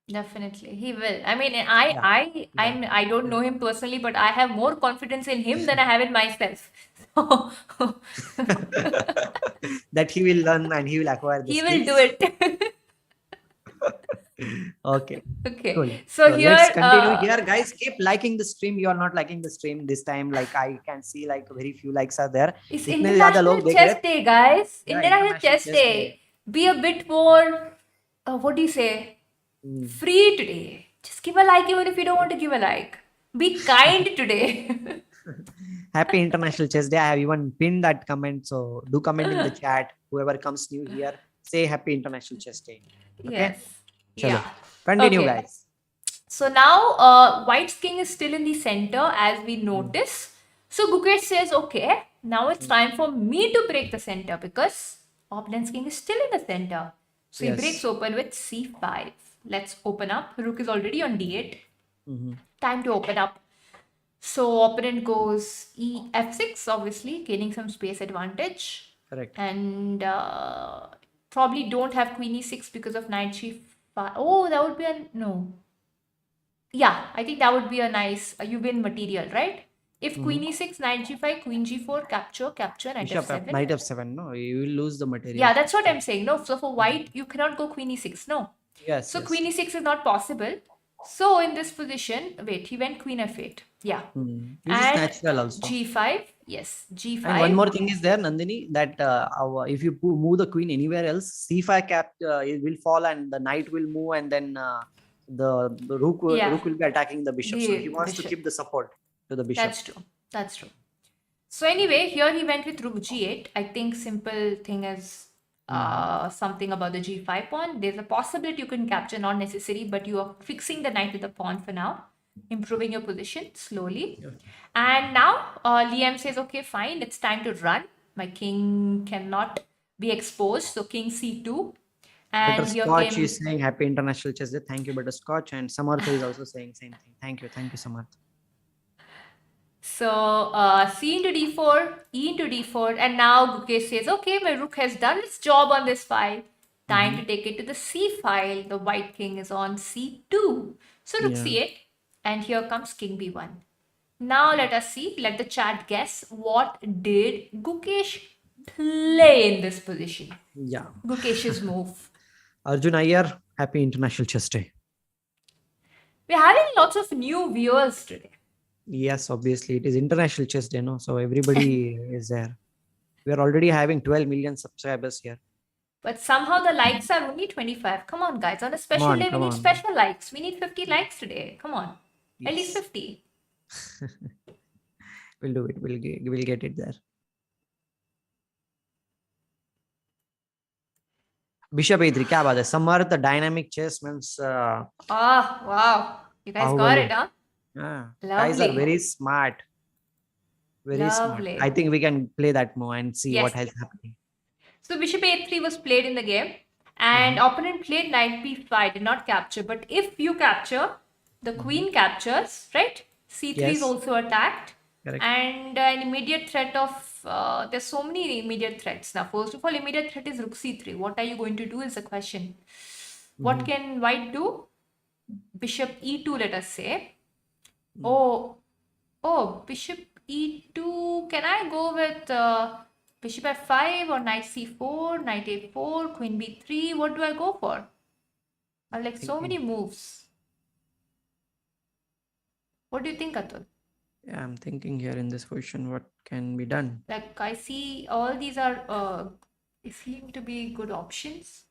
Definitely, he will. I mean, Yeah, yeah, I don't yeah. know him personally, but I have more confidence in him than I have in myself. So That he will learn and he will acquire the he will do skills. it. Okay, Okay. cool. So So let's here, continue here, guys. Keep liking the stream. You are not liking the stream this time. Like I can see, like very few likes are there. it's इतने ज़्यादा International लोग देख रहे Chess हैं. Day, guys. Yeah, International International Chess Chess Day. Day. Be a bit more, what do you say? Hmm. Free today. Just give a like even if you don't want to give a like. Be kind today. Happy International Chess Day. I have even pinned that comment. So do comment in the chat. Whoever comes new here, say Happy International Chess Day. Okay. Yes. Chalo. Yeah. Continue, Okay. guys. So now White's king is still in the center as we Hmm. notice. So Gukesh says, okay, now it's Hmm. time for me to break the center because opponent's king is still in the center. So he breaks Yes. open with c5. Let's open up. Rook is already on d8. Hmm. Time to open up. So opponent goes f6, obviously, gaining some space advantage. Correct. And probably don't have queen e6 because of knight g5. Oh, that would be a no. Yeah, I think that would be a nice you win material, right? If Hmm. queen e6, knight g5, queen g4, capture, capture, knight Bishop F, f7. Knight F7. No, you will lose the material. Yeah, that's what I'm saying. No, so for white, you cannot go queen e6. No. Yes, So yes. queen e6 is not possible. So in this position, wait, he went queen f8. Yeah. Which is And natural also. g5. Yes, And one g5. more thing is there, Nandini, that if you move the queen anywhere else, c5 cap it will fall and the knight will move, and then the Yeah, rook will be attacking the bishop. So he the wants to bishop. keep the support to the bishop. That's true. That's true. So anyway, here he went with rook g8. I think simple thing is Mhm. something about the g5 pawn. There's a possibility you can capture, not necessary, but you are fixing the knight with the pawn for now, improving your position slowly. Yeah. And now Liam says, okay, fine, it's time to run. My king cannot be exposed. So king c2. And here Butterscotch came is saying Happy International Chess Day. Thank you, Butterscotch. And Samartha is also saying same thing. Thank you, Samartha. so c into d4, e into d4, and now Gukesh says, okay, my rook has done its job on this file. Time Mhm. to take it to the c file. The white king is on c2. So rook Yeah, c8, and here comes king b1. Now let us see, let the chat guess what did Gukesh play in this position. yeah. Gukesh's move. Arjun Iyer, Happy International Chess Day. We're having lots of new viewers today. Yes, obviously it is International Chess Day, no? So everybody is there. We are already having 12 million subscribers here. But somehow the likes are only 25. Come on, guys. On a Come special on, day, we come need on. special likes. We need 50 likes today. Come on. At least Yes, 50. we'll do it. We'll get it there. Bishop A3, क्या बात है? Samarth, the dynamic chess means Ah, wow. You guys got it, Bahubali. huh? Guys are Lovely. very smart. Very smart. Lovely. I think we can play that more and see what Yes. has happening. So bishop a3 was played in the game, and opponent played knight b5, did not capture. But if you capture, the queen captures, right? c3 is Yes. also attacked, Correct. and an immediate threat of there's so many immediate threats. Now, first of all, immediate threat is rook c3. What are you going to do is the question. What can white do? Bishop e2, let us say. Oh, bishop e2. Can I go with bishop f5 or knight c4, knight a4, queen b3? What do I go for? I like so many moves. What do you think, Atul? Yeah, I'm thinking here in this question what can be done. Like, I see all these are seem to be good options.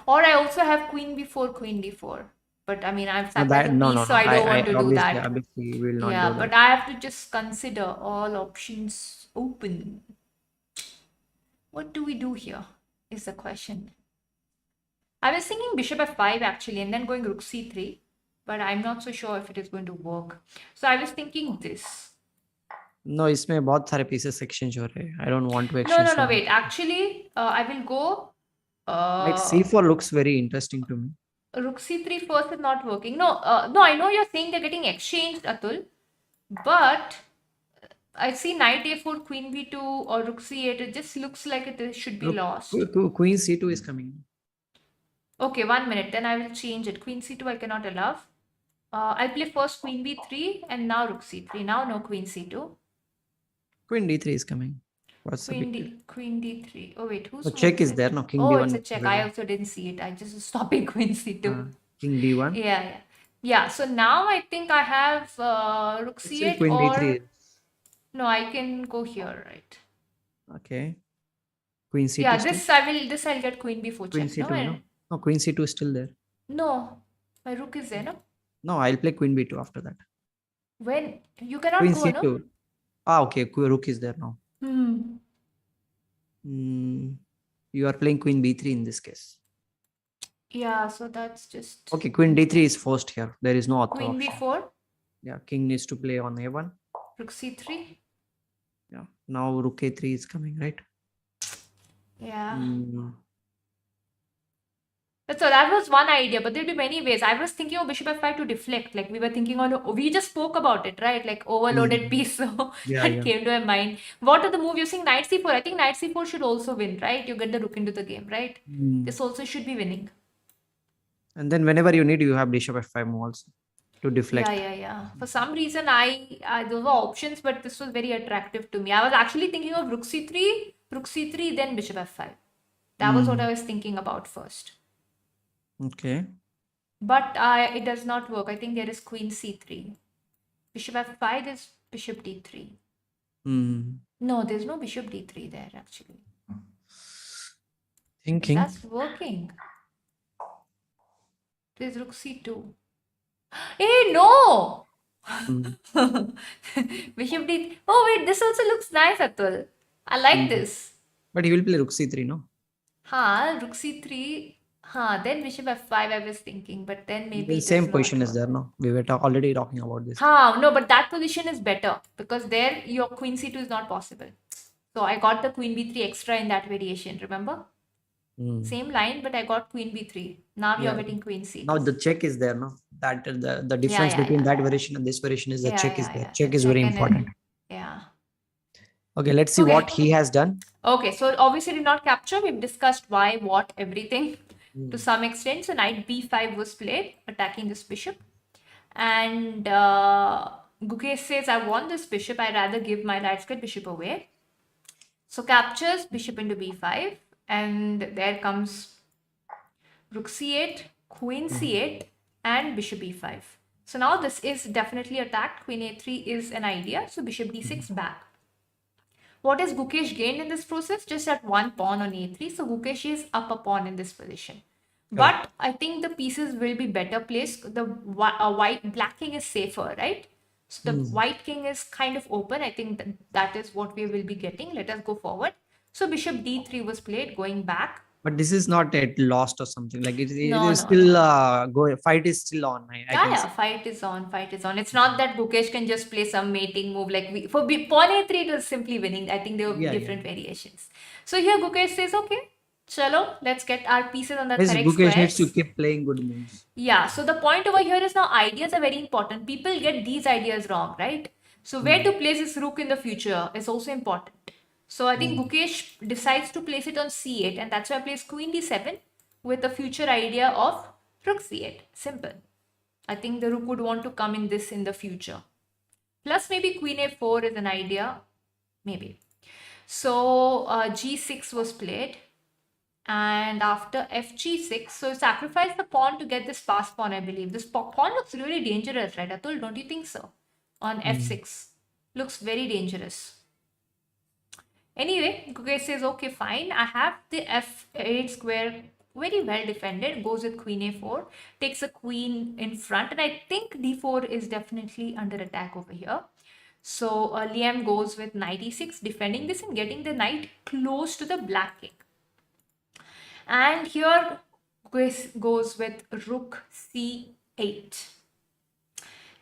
Or I also have queen b4, queen d4. But I mean, I've No, sacrificed a piece, so I don't want to do obviously, that. obviously we will not Yeah, do but that. I have to just consider all options open. What do we do here is the question. I was thinking bishop f5 actually, and then going rook c3, but I'm not so sure if it is going to work. So I was thinking this. No, इसमें बहुत सारे pieces exchange हो रहे हैं. I don't want to No, exchange. no, no, so wait. Actually, I will go Like c4 looks very interesting to me. rook c3 first is not working. No, no, I know you're saying they're getting exchanged, Atul, but I see knight a4, queen b2, or rook c8. It just looks like should be Look, lost. Queen c2 is coming. Okay, 1 minute. Then I will change it. Queen c2 I cannot allow. I'll play first queen b3 and now rook c3. Now no queen c2. Queen d3 is coming. What's the big deal? Queen d3. Oh wait, who's The check move is it? there, no? King Oh, d1. it's a check. I also didn't see it. I just stopping queen c2. King d1. Yeah. Yeah. So now I think I have rook Still c8 queen or d3. no, I can go here, right? Okay. Queen c2. Yeah, still? this I'll get queen b4 Queen check. c2, No, no? No, queen c2 is still there. no, my rook is there, no? No, I'll play queen b2 after that. When you cannot Queen go, c2. no? Okay. Rook is there now. You are playing queen b3 in this case. Yeah, so that's just Okay, queen d3 is forced here. There is no other queen option. b4, Yeah, king needs to play on a1. rook c3. Yeah, now rook a3 is coming, right? Yeah. Mm, So that was one idea, but there'll be many ways. I was thinking of bishop f5 to deflect. Like we were thinking we just spoke about it, right? Like overloaded piece. So Yeah, that came to my mind. What are the move using knight c4? I think knight c4 should also win, right? You get the rook into the game, right? This also should be winning. And then whenever you need, you have bishop f5 move also to deflect. Yeah. For some reason, those were options, but this was very attractive to me. I was actually thinking of rook c3, then bishop f5. That was what I was thinking about first. Okay. But it does not work. I think there is queen c3. Bishop f5 is bishop d3. No, there's no bishop d3 there actually. Thinking. That's working. There's rook c2. Hey, no! Bishop d3. Oh, wait, this also looks nice, Atul. I like this. But he will play rook c3, no? Rook c3. Then bishop f5 I was thinking, but then maybe The same position is there, no? We were already talking about this. No, but that position is better because there your queen c2 is not possible. So I got the queen b3 extra in that variation, remember? Same line, but I got queen b3. Now you're getting queen c2. Now the check is there, no? That the difference between that variation and this variation is the check is there. Check is very important. Yeah. Okay, let's see what he has done. Okay, so obviously did not capture. We've discussed why, what, everything to some extent. So knight b5 was played, attacking this bishop. And Gukesh says, I want this bishop. I rather give my light square bishop away. So captures bishop into b5. And there comes rook c8, queen c8, and bishop e5. So now this is definitely attacked. Queen a3 is an idea. So bishop d6 back. What has Gukesh gained in this process? Just at one pawn on a3. So Gukesh is up a pawn in this position. But I think the pieces will be better placed. The black king is safer, right? So the white king is kind of open. I think that is what we will be getting. Let us go forward. So bishop d3 was played, going back. But this is not yet lost or something. Like it No, is no, still no. fight is still on. I Yeah, can yeah, say. fight is on, fight is on. It's not that Gukesh can just play some mating move like pawn a3 it was simply winning. I think there will be Yeah, yeah. different variations. So here Gukesh says, okay, chalo, let's get our pieces on the Yes, correct Gukesh needs to squares. keep playing good moves. Yeah, so the point over here is now ideas are very important. People get these ideas wrong, right? So where to Hmm. place this rook in the future is also important. So I think Hmm. Gukesh decides to place it on c8, and that's why I plays queen d7 with the future idea of rook c8. Simple. I think the rook would want to come in this in the future. Plus maybe queen a4 is an idea, maybe. So g6 was played, and after fg6, so sacrifice the pawn to get this passed pawn, I believe. This pawn looks really dangerous, right, Atul? Don't you think so? On Hmm. f6. Looks very dangerous. Anyway, Gukesh says, okay, fine. I have the f8 square very well defended. Goes with queen a4. Takes a queen in front. And I think d4 is definitely under attack over here. So Liam goes with knight e6, defending this and getting the knight close to the black king. And here goes with rook c8.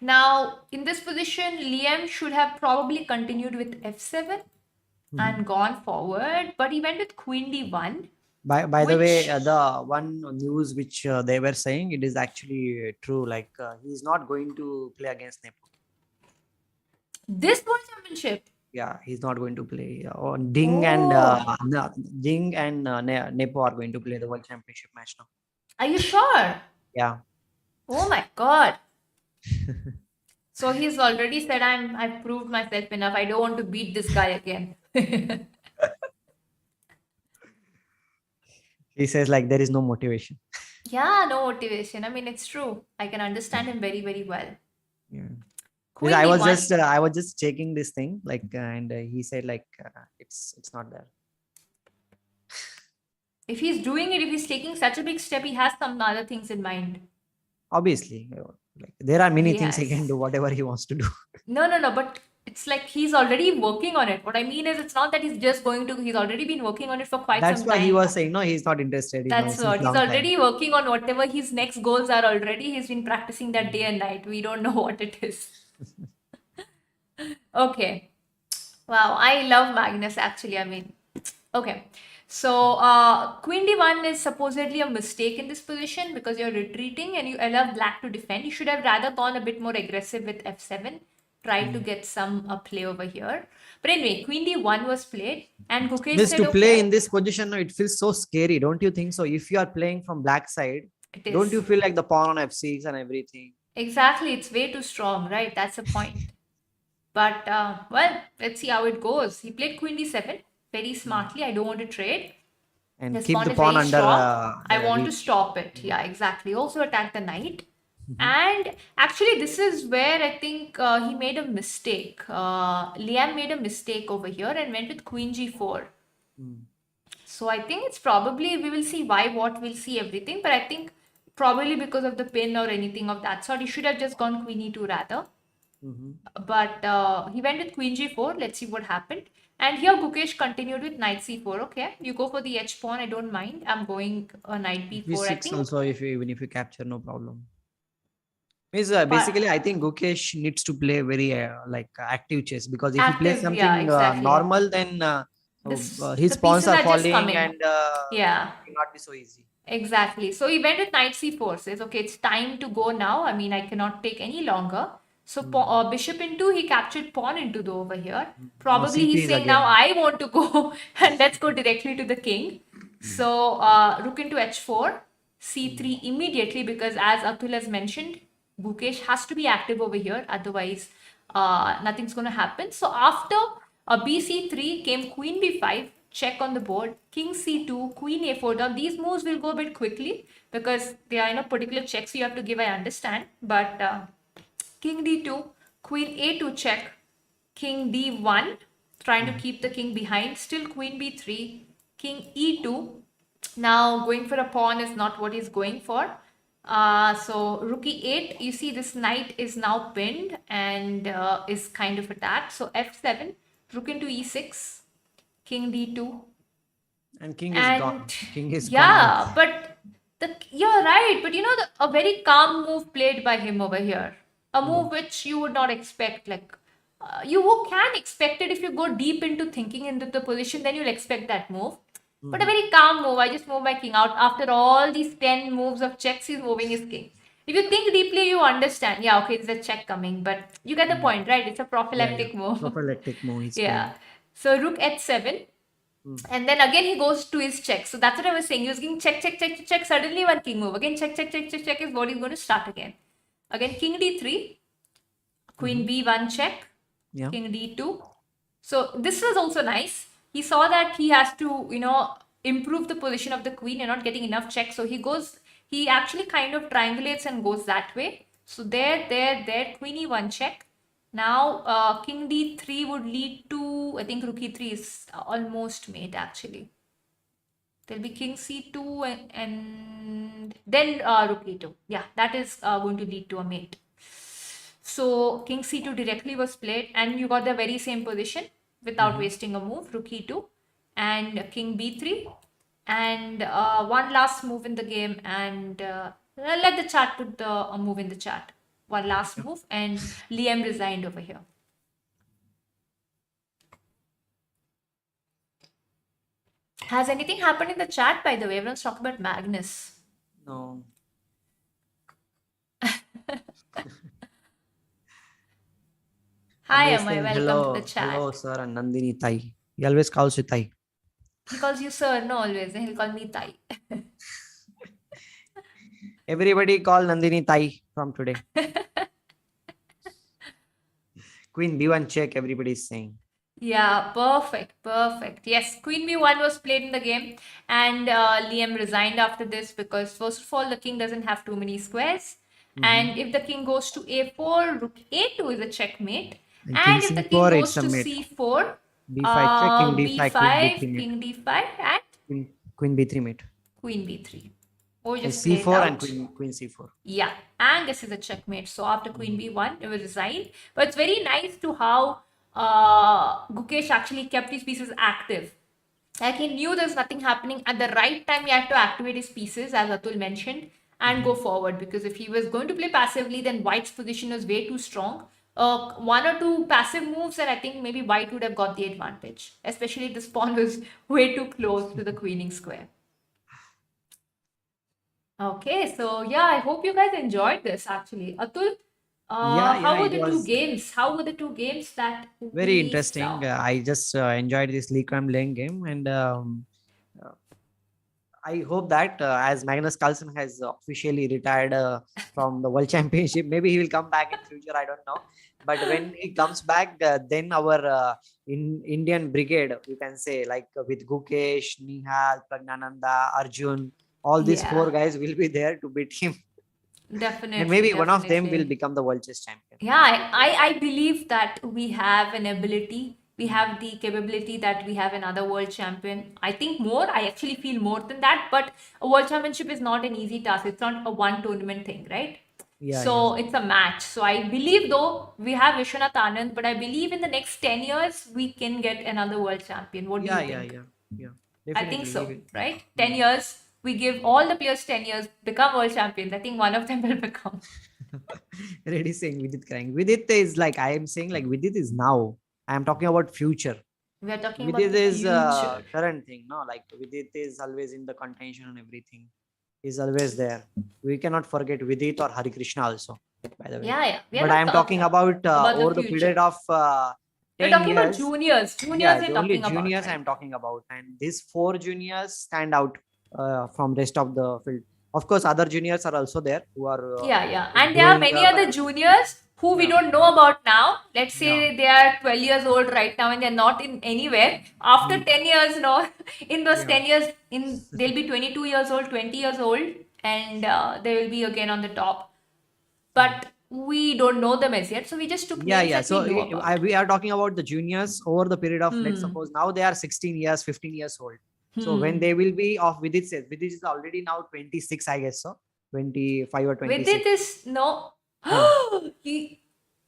Now, in this position, Liam should have probably continued with f7 Hmm. and gone forward, but he went with queen d1, By the way, which the one news which they were saying, it is actually true. Like he's not going to play against Nepal. this world championship. Yeah, he's not going to play. Ding and Oh, Ding and Nepo are going to play the World Championship match now. are you sure? Yeah. Oh my god. So he's already said I've proved myself enough. I don't want to beat this guy again. He says like there is no motivation. Yeah, no motivation. I mean, it's true. I can understand him very, very well. Yeah. Because Queen d1. I was just checking this thing like and he said like it's not there. If he's doing it, if he's taking such a big step, he has some other things in mind. Obviously, like there are many things he can Yes. do whatever he wants to do. No, no, no, but it's like he's already working on it. What I mean is, it's not that he's just going to, he's already been working on it for quite That's some why he time. was saying no, he's not interested in That's since what. He's long time. already working on whatever his next goals are already. He's been practicing that day and night. We don't know what it is. Okay. Wow, I love Magnus actually. I mean, okay. So, Queen d1 is supposedly a mistake in this position because you're retreating and you allow black to defend. You should have rather gone a bit more aggressive with f7, try to get some play over here. But anyway, Queen d1 was played, and Gukesh Means said, to play in okay, this position, no, it feels so scary, don't you think so? If you are playing from black side, it don't you is. feel like the pawn on f6 and everything? Exactly, it's way too strong, right? That's the point. But well, let's see how it goes. He played Queen d7 very smartly. I don't want to trade. And This keep pawn the is pawn very under strong. I the want to reach. stop it. Yeah, exactly. Also attack the knight. Mhm. And actually, this is where I think he made a mistake. Liam made a mistake over here and went with Queen g4. Mm. So I think it's probably, we will see why, what, we'll see everything. But I think probably because of the pin or anything of that sort, he should have just gone Queen e2 rather. Mhm. But he went with Queen g4. Let's see what happened. And here Gukesh continued with knight c4. Okay, you go for the h pawn. I don't mind. I'm going knight b4. I b6 think. also, if you, even if you capture, no problem. Means But basically, I think Gukesh needs to play very active chess because if he plays active, yeah, something exactly. normal, then This his the pawns pieces are are just falling coming. and Yeah, it will not be so easy. exactly. So he went with knight c4. Says, okay, it's time to go now. I mean, I cannot take any longer. So Mm. bishop into, he captured pawn into the over here. Now Probably c3 he's is saying now again. I want to go and let's go directly to the king. So rook into h4, c3 immediately because as Atul has mentioned, Gukesh has to be active over here. Otherwise, nothing's going to happen. So after bc3 came queen b5, check on the board, king c2, queen a4. Now these moves will go a bit quickly because they are in a particular check, so you have to give, I understand. But king d2, queen a2 check, king d1, trying to keep the king behind, still queen b3, king e2. Now going for a pawn is not what he's going for. So rook e8, you see this knight is now pinned and is kind of attacked. So f7, rook into e6, king d2. And king is gone. And King is gone out. yeah, but you're right. But a very calm move played by him over here. A move which you would not expect. Like can expect it if you go deep into thinking into the position, then you'll expect that move. But a very calm move. I just move my king out. After all these 10 moves of checks, he's moving his king. If you think deeply, you understand. Yeah, okay, there's a check coming, but you get the point, right? It's a Yeah, yeah. prophylactic move. Prophylactic move he's Yeah. playing. So rook h7. And then again he goes to his check. So that's what I was saying. He was getting check, check, check, check, check. Suddenly one king move. Again check, check, check, check, check is what he's going to start again. Again king d3, queen b1 check, Yeah. king d2. So this was also nice. He saw that he has to, improve the position of the queen. You're not getting enough checks. So he actually kind of triangulates and goes that way. So there, queen e1 check. Now, king d3 would lead to, I think rook e3 is almost mate actually. There'll be king c2 and then rook e2. Yeah, that is going to lead to a mate. So king c2 directly was played and you got the very same position without wasting a move, rook e2 and king b3. And one last move in the game and let the chat put the move in the chat. One last move and Liam resigned over here. Has anything happened in the chat, by the way? Everyone's talking about Magnus. No. Hi, Always Amay. saying Welcome hello, to the chat. hello, sir, and Nandini Tai. He always calls you Tai. He calls you sir, no, always. And he'll call me Tai. Everybody call Nandini Tai from today. Queen B1 check, everybody is saying. Yeah, perfect, perfect. Yes, Queen B1 was played in the game, and Liam resigned after this because, first of all, the king doesn't have too many squares. And if the king goes to A4, rook A2 is a checkmate. And And king if the C4, king it's goes a to mate. C4, B5 check, king D5, queen B5, B3 mate. king D5, and Queen B3 mate. queen B3. Or And just play it C4 out. and queen C4. Yeah, and this is a checkmate. So after queen b1, it was resigned. But it's very nice to how Gukesh actually kept his pieces active. Like he knew there's nothing happening. At the right time, he had to activate his pieces, as Atul mentioned, and go forward. Because if he was going to play passively, then White's position was way too strong. One or two passive moves, and I think maybe White would have got the advantage. Especially if the pawn was way too close to the queening square. Okay, so yeah, I hope you guys enjoyed this actually. Atul, how were it the two was games? How were the two games that very we interesting. saw? I just enjoyed this League lane game, and uh, I hope that as Magnus Carlsen has officially retired from the World Championship, maybe he will come back in future. I don't know, but when he comes back, then our Indian brigade, you can say, like with Gukesh, Nihal, Praggnanandhaa, Arjun, all these four Yeah, guys will be there to beat him, definitely, and maybe one of them will definitely. become the world chess champion. Yeah, I believe that we have an ability, we have the capability that we have another world champion. I think more, I actually feel more than that, but a world championship is not an easy task. It's not a one tournament thing, right? Yeah, yeah, So it's a match. So I believe though we have Vishwanath Anand, but I believe in the next 10 years we can get another world champion. What do yeah, you yeah, think? yeah, yeah. I think Definitely, he so, will. right? 10 years, we give all the players 10 years, become world champions. I think one of them will become. Already saying Vidit crying. Vidit is like I am saying like Vidit is now. I am talking about future. We are talking about Vidit the is future. current thing, no? Like Vidit is always in the contention and everything. He's always there. We cannot forget Vidit or Hari Krishna also, by the way. Yeah, yeah. We are But I not am talking about the over the period future. of We're 10 talking about years. juniors. Juniors Yeah, we're the only talking about, juniors I right? am talking about. And these four juniors stand out from rest of the field. Of course, other juniors are also there who are Yeah, yeah. And there are growing many up other and juniors who we yeah, don't know about now. Let's yeah. say they are 12 years old right now and they're not in anywhere. After Mm, 10 years, no, in those yeah. 10 years, they'll be 22 years old, 20 years old, and they will be again on the top. Mm. But we don't know them as yet. So we just took Yeah, names yeah. that we So know about. we are talking about the juniors over the period of, let's Hmm. suppose now they are 16 years, 15 years old. So when Hmm. they will be of Vidit says, Vidit is already now 26, I guess so. 25 or Vidit 26. is no. Huh. he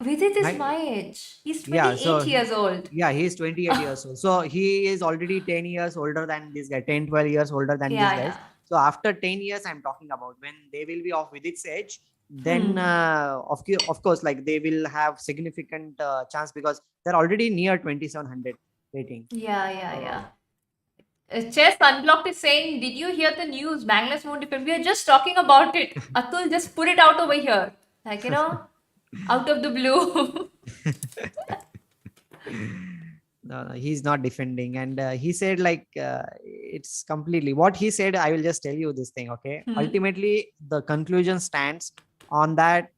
Vidit is Right? my age. He's Yeah. 28 years old. Yeah, he's 28 years old. So he is already 10 years older than this guy, 10, 12 years older than these Yeah, guys. yeah. So after 10 years, I'm talking about when they will be off with its age, then Hmm. of course, like they will have significant chance because they're already near 2700 rating. Yeah, yeah, So yeah. Chess Unblocked is saying, did you hear the news? Magnus won't defend. We are just talking about it. Atul just put it out over here. Like, out of the blue. no, no, he's not defending, and he said like it's completely what he said. I will just tell you this thing, okay? Hmm. Ultimately, the conclusion stands on that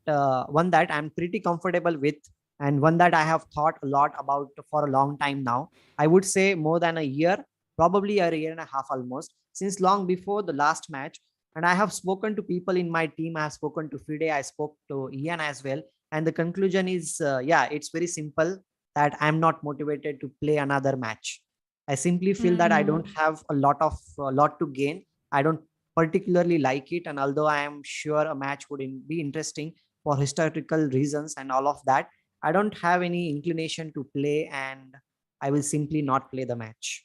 one that I'm pretty comfortable with, and one that I have thought a lot about for a long time now. I would say more than a year, probably a year and a half almost, since long before the last match. And I have spoken to people in my team. I have spoken to Fide. I spoke to Ian as well, and the conclusion is, yeah, it's very simple that I'm not motivated to play another match. I simply feel that I don't Hmm. have a lot to gain. I don't particularly like it, and although I am sure a match would be interesting for historical reasons and all of that, I don't have any inclination to play, and I will simply not play the match.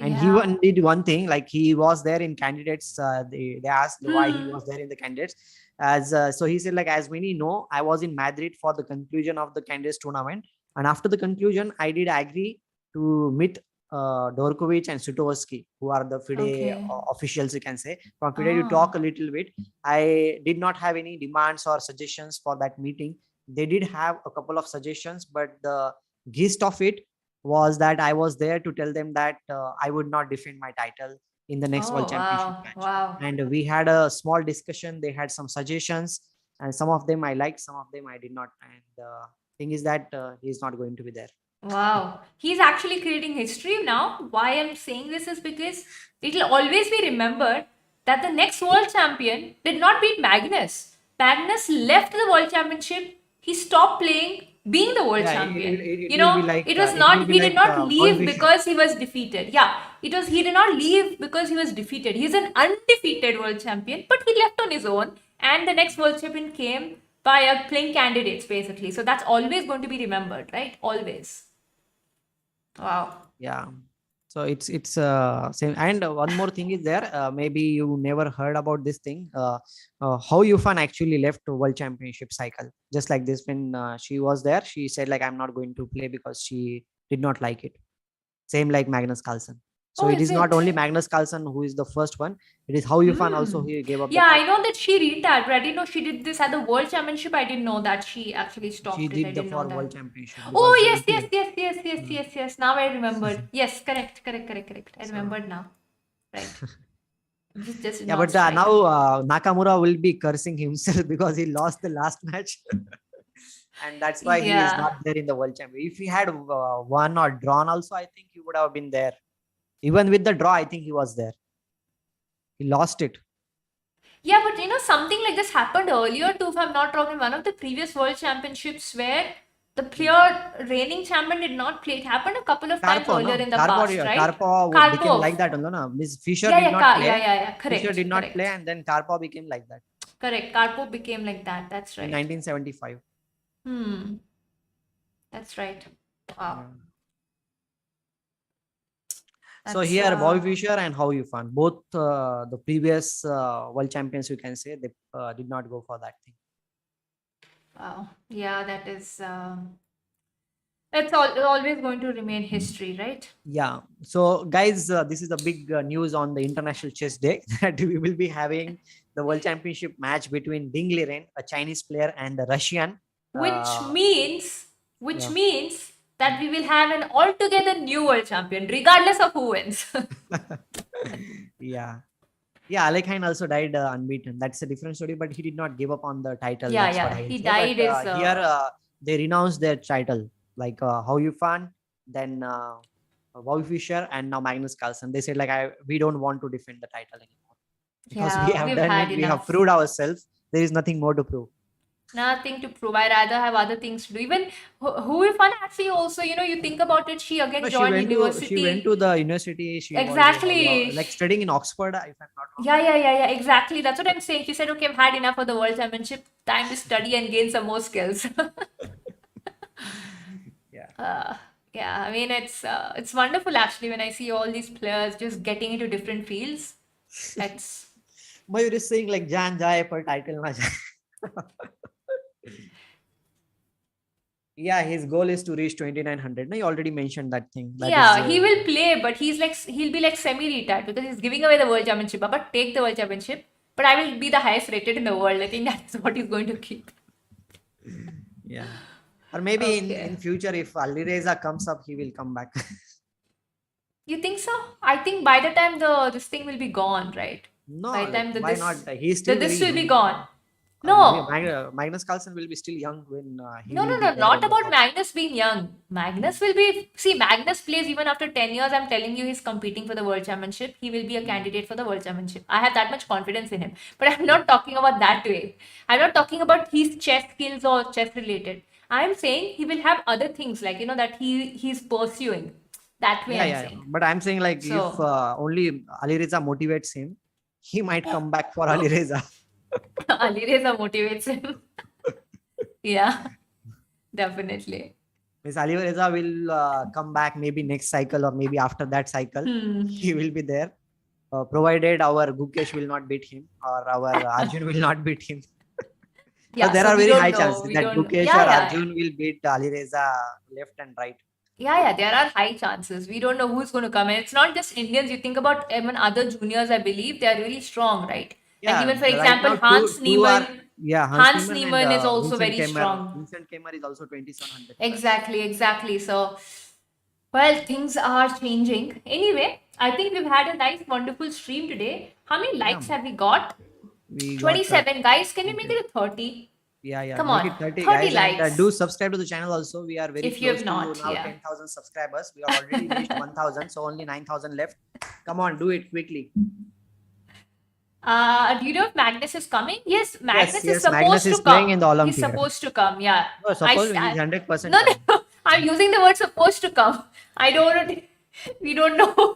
And he Yeah. did one thing, like he was there in candidates. They asked why he Hmm. was there in the candidates. As so he said, like, as many know, I was in Madrid for the conclusion of the candidates tournament, and after the conclusion, I did agree to meet Dorkovic and Sutovsky, who are the FIDE Okay. officials, you can say, from FIDE, to talk a Ah. little bit. I did not have any demands or suggestions for that meeting. They did have a couple of suggestions, but the gist of it was that I was there to tell them that I would not defend my title in the next World Oh, Championship wow. match. Wow. And we had a small discussion. They had some suggestions, and some of them I liked, some of them I did not. And thing is that he's not going to be there. Wow. He's actually creating history now. Why I'm saying this is because it'll always be remembered that the next world champion did not beat Magnus. Magnus left the world championship. He stopped playing, being the world Yeah, champion. it will be like It was it will not, be he did like not Bobby leave Fischer. because he was defeated. Yeah, he did not leave because he was defeated. He's an undefeated world champion, but he left on his own. And the next world champion came by playing candidates, basically. So that's always going to be remembered, right? Always. Wow. Yeah. So it's same. And one more thing is there. Maybe you never heard about this thing. How Yufan actually left World Championship cycle. Just like this, when she was there, she said like I'm not going to play because she did not like it. Same like Magnus Carlsen. So Oh, it is is not it? only Magnus Carlsen who is the first one. It is How Yufan also, Hmm. he gave up the Yeah, I title. know that she did that, but I didn't know she did this at the World Championship. I didn't know that she actually She stopped it. I did the didn't know for that. World Championship Oh, because yes, it yes, is. yes, yes, yes, Mm. yes, yes. Now I remembered. Yes, correct, correct, correct, correct. I So remembered now. Right. Just did yeah, not but strike. now Nakamura will be cursing himself because he lost the last match. And that's why he is Yeah. not there in the world champion. If he had won or drawn also, I think he would have been there. Even with the draw, I think he was there. He lost it. Yeah, but something like this happened earlier too, if I'm not wrong, in one of the previous world championships where the player reigning champion did not play. It happened a couple of times Karpo, earlier no? in the past, right? Karpo became Karpov. like that. No? Miss Fisher Yeah, did yeah, not yeah, play. yeah, yeah. Fisher Correct, did not play, correct, and then Karpo became like that correct. Karpov became like that. That's in right. 1975. Hmm, that's right. Wow, Yeah. So that's here, Bobby Fischer and How You Fan, both the previous world champions, you can say, they did not go for that thing. wow. Yeah, that is. That's always going to remain history, right? Yeah. So, guys, this is the big news on the International Chess Day that we will be having the World Championship match between Ding Liren, a Chinese player, and a Russian. Which Uh, means, which yeah. means that we will have an altogether new world champion, regardless of who wins. Yeah. Yeah, Alec Hein also died unbeaten. That's a different story, but he did not give up on the title. Yeah, That's what yeah. I will He say. But died is here, they renounced their title, like How You Fan, then Bobby Fischer, and now Magnus Carlsen. They said like, we don't want to defend the title anymore because we yeah. have We've done had it. We have enough. proved ourselves. There is nothing more to prove. Nothing to prove. I rather have other things to do. Even who if actually also, you think about it, she No, again joined she went university. to the university. She was Exactly. like studying in Oxford, if I'm not wrong. Yeah, yeah, yeah, yeah. Exactly. That's what I'm saying. She said, okay, I've had enough of the world championship. Time to study and gain some more skills. Yeah. Yeah, I mean it's wonderful actually when I see all these players just getting into different fields. It's Mayur is saying like Jan Jai for title na jaye. Yeah, his goal is to reach 2900. No, you already mentioned that thing. That is yeah, he will play, but he'll be like semi-retired because he's giving away the world championship. But take the world championship. But I will be the highest rated in the world. I think that's what he's going to keep. yeah. Or maybe Okay. in future if Alireza comes up, he will come back. You think so? I think by the time this thing will be gone, right? No, By the like time why not? He's the still very this will be young. gone. No, Magnus Carlsen will be still young when he no, will no, be no, there not on the about top. Magnus being young. Magnus will be, see, Magnus plays even after 10 years. I'm telling you, he's competing for the World Championship. He will be a candidate for the World Championship. I have that much confidence in him. But I'm not talking about that way. I'm not talking about his chess skills or chess related. I'm saying he will have other things like, that he's pursuing. That way, Yeah, I'm yeah. saying. But I'm saying like if So, only Alireza motivates him, he might come back for Alireza. Alireza motivates him. Yeah, definitely. Miss Alireza will come back maybe next cycle or maybe after that cycle. Hmm. He will be there. Provided our Gukesh will not beat him or our Arjun will not beat him. So Yeah, there so are we very don't high know. chances We that don't. Gukesh Yeah, or yeah, Arjun will beat Alireza left and right. yeah. There are high chances. We don't know who's going to come. And it's not just Indians. You think about even other juniors, I believe they are really strong, right? Like Yeah, even for right example, now two are yeah Hans Hans Niemann and Niemann is also Vincent very Kemmer. strong. Vincent Kemmer is also 2700 plus. Exactly, exactly. So, well, things are changing. Anyway, I think we've had a nice, wonderful stream today. How many Yeah, likes have we got? we got 27. Guys, can we make 20. it a 30? Yeah, Come make on, it 30 30 guys and likes. do subscribe to the channel also. We are very If you close have to not, now yeah. 10,000 subscribers. We are already reached 1,000, so only 9,000 left. Come on, do it quickly. Do you know if Magnus is coming? Yes, Yes, Magnus is yes, Magnus supposed is to playing in come. the He's Olympiad. supposed to come. Yeah. No, suppose he's 100% No, no, coming. no. I'm using the word supposed to come. I don't want to, we don't know.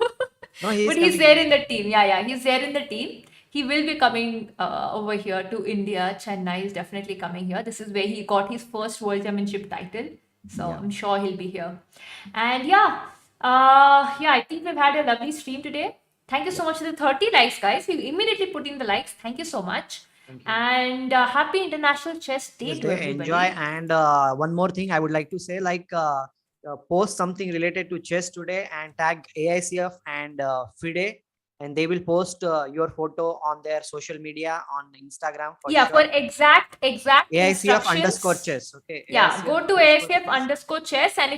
No, he is But he's coming. there in the team. Yeah, yeah. He's there in the team. He will be coming over here to India. Chennai is definitely coming here. This is where he got his first World Championship title. So Yeah. I'm sure he'll be here. And yeah, I think we've had a lovely stream today. Thank you so much for the 30 likes, guys. We immediately put in the likes. Thank you so much. Thank you. And happy International Chess Day Yes, to they enjoy. everybody. And one more thing I would like to say, like post something related to chess today and tag AICF and FIDE, and they will post your photo on their social media on Instagram for Yeah, for sure. exact AICF underscore instructions. chess. Okay, Yeah, AICF go to underscore ASF chess. underscore chess. And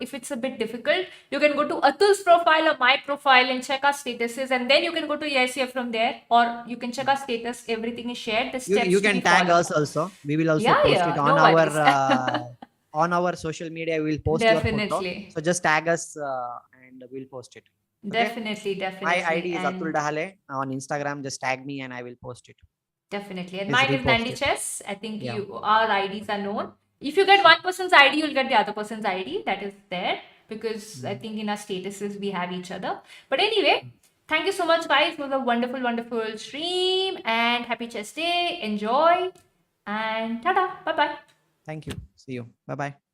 if it's a bit difficult, you can go to Atul's profile or my profile and check our statuses. And then you can go to ASF from there, or you can check our status. Everything is shared. The You steps to can be tag followed. us also. We will also Yeah, post it yeah, no worries. on our social media. We will post your photo. Definitely. So just tag us and we'll post it. Okay. Definitely, My definitely. ID is Atul And Dahale on Instagram. Just tag me and I will post it. definitely. And Just mine is repost it. Nandychess. I think Yeah. our IDs are known. If you get one person's ID, you'll get the other person's ID. That is there because I think in our statuses we have each other. But anyway, thank you so much, guys. It was a wonderful, wonderful stream and happy chess day. Enjoy and tada. Bye bye. Thank you. See you. Bye bye.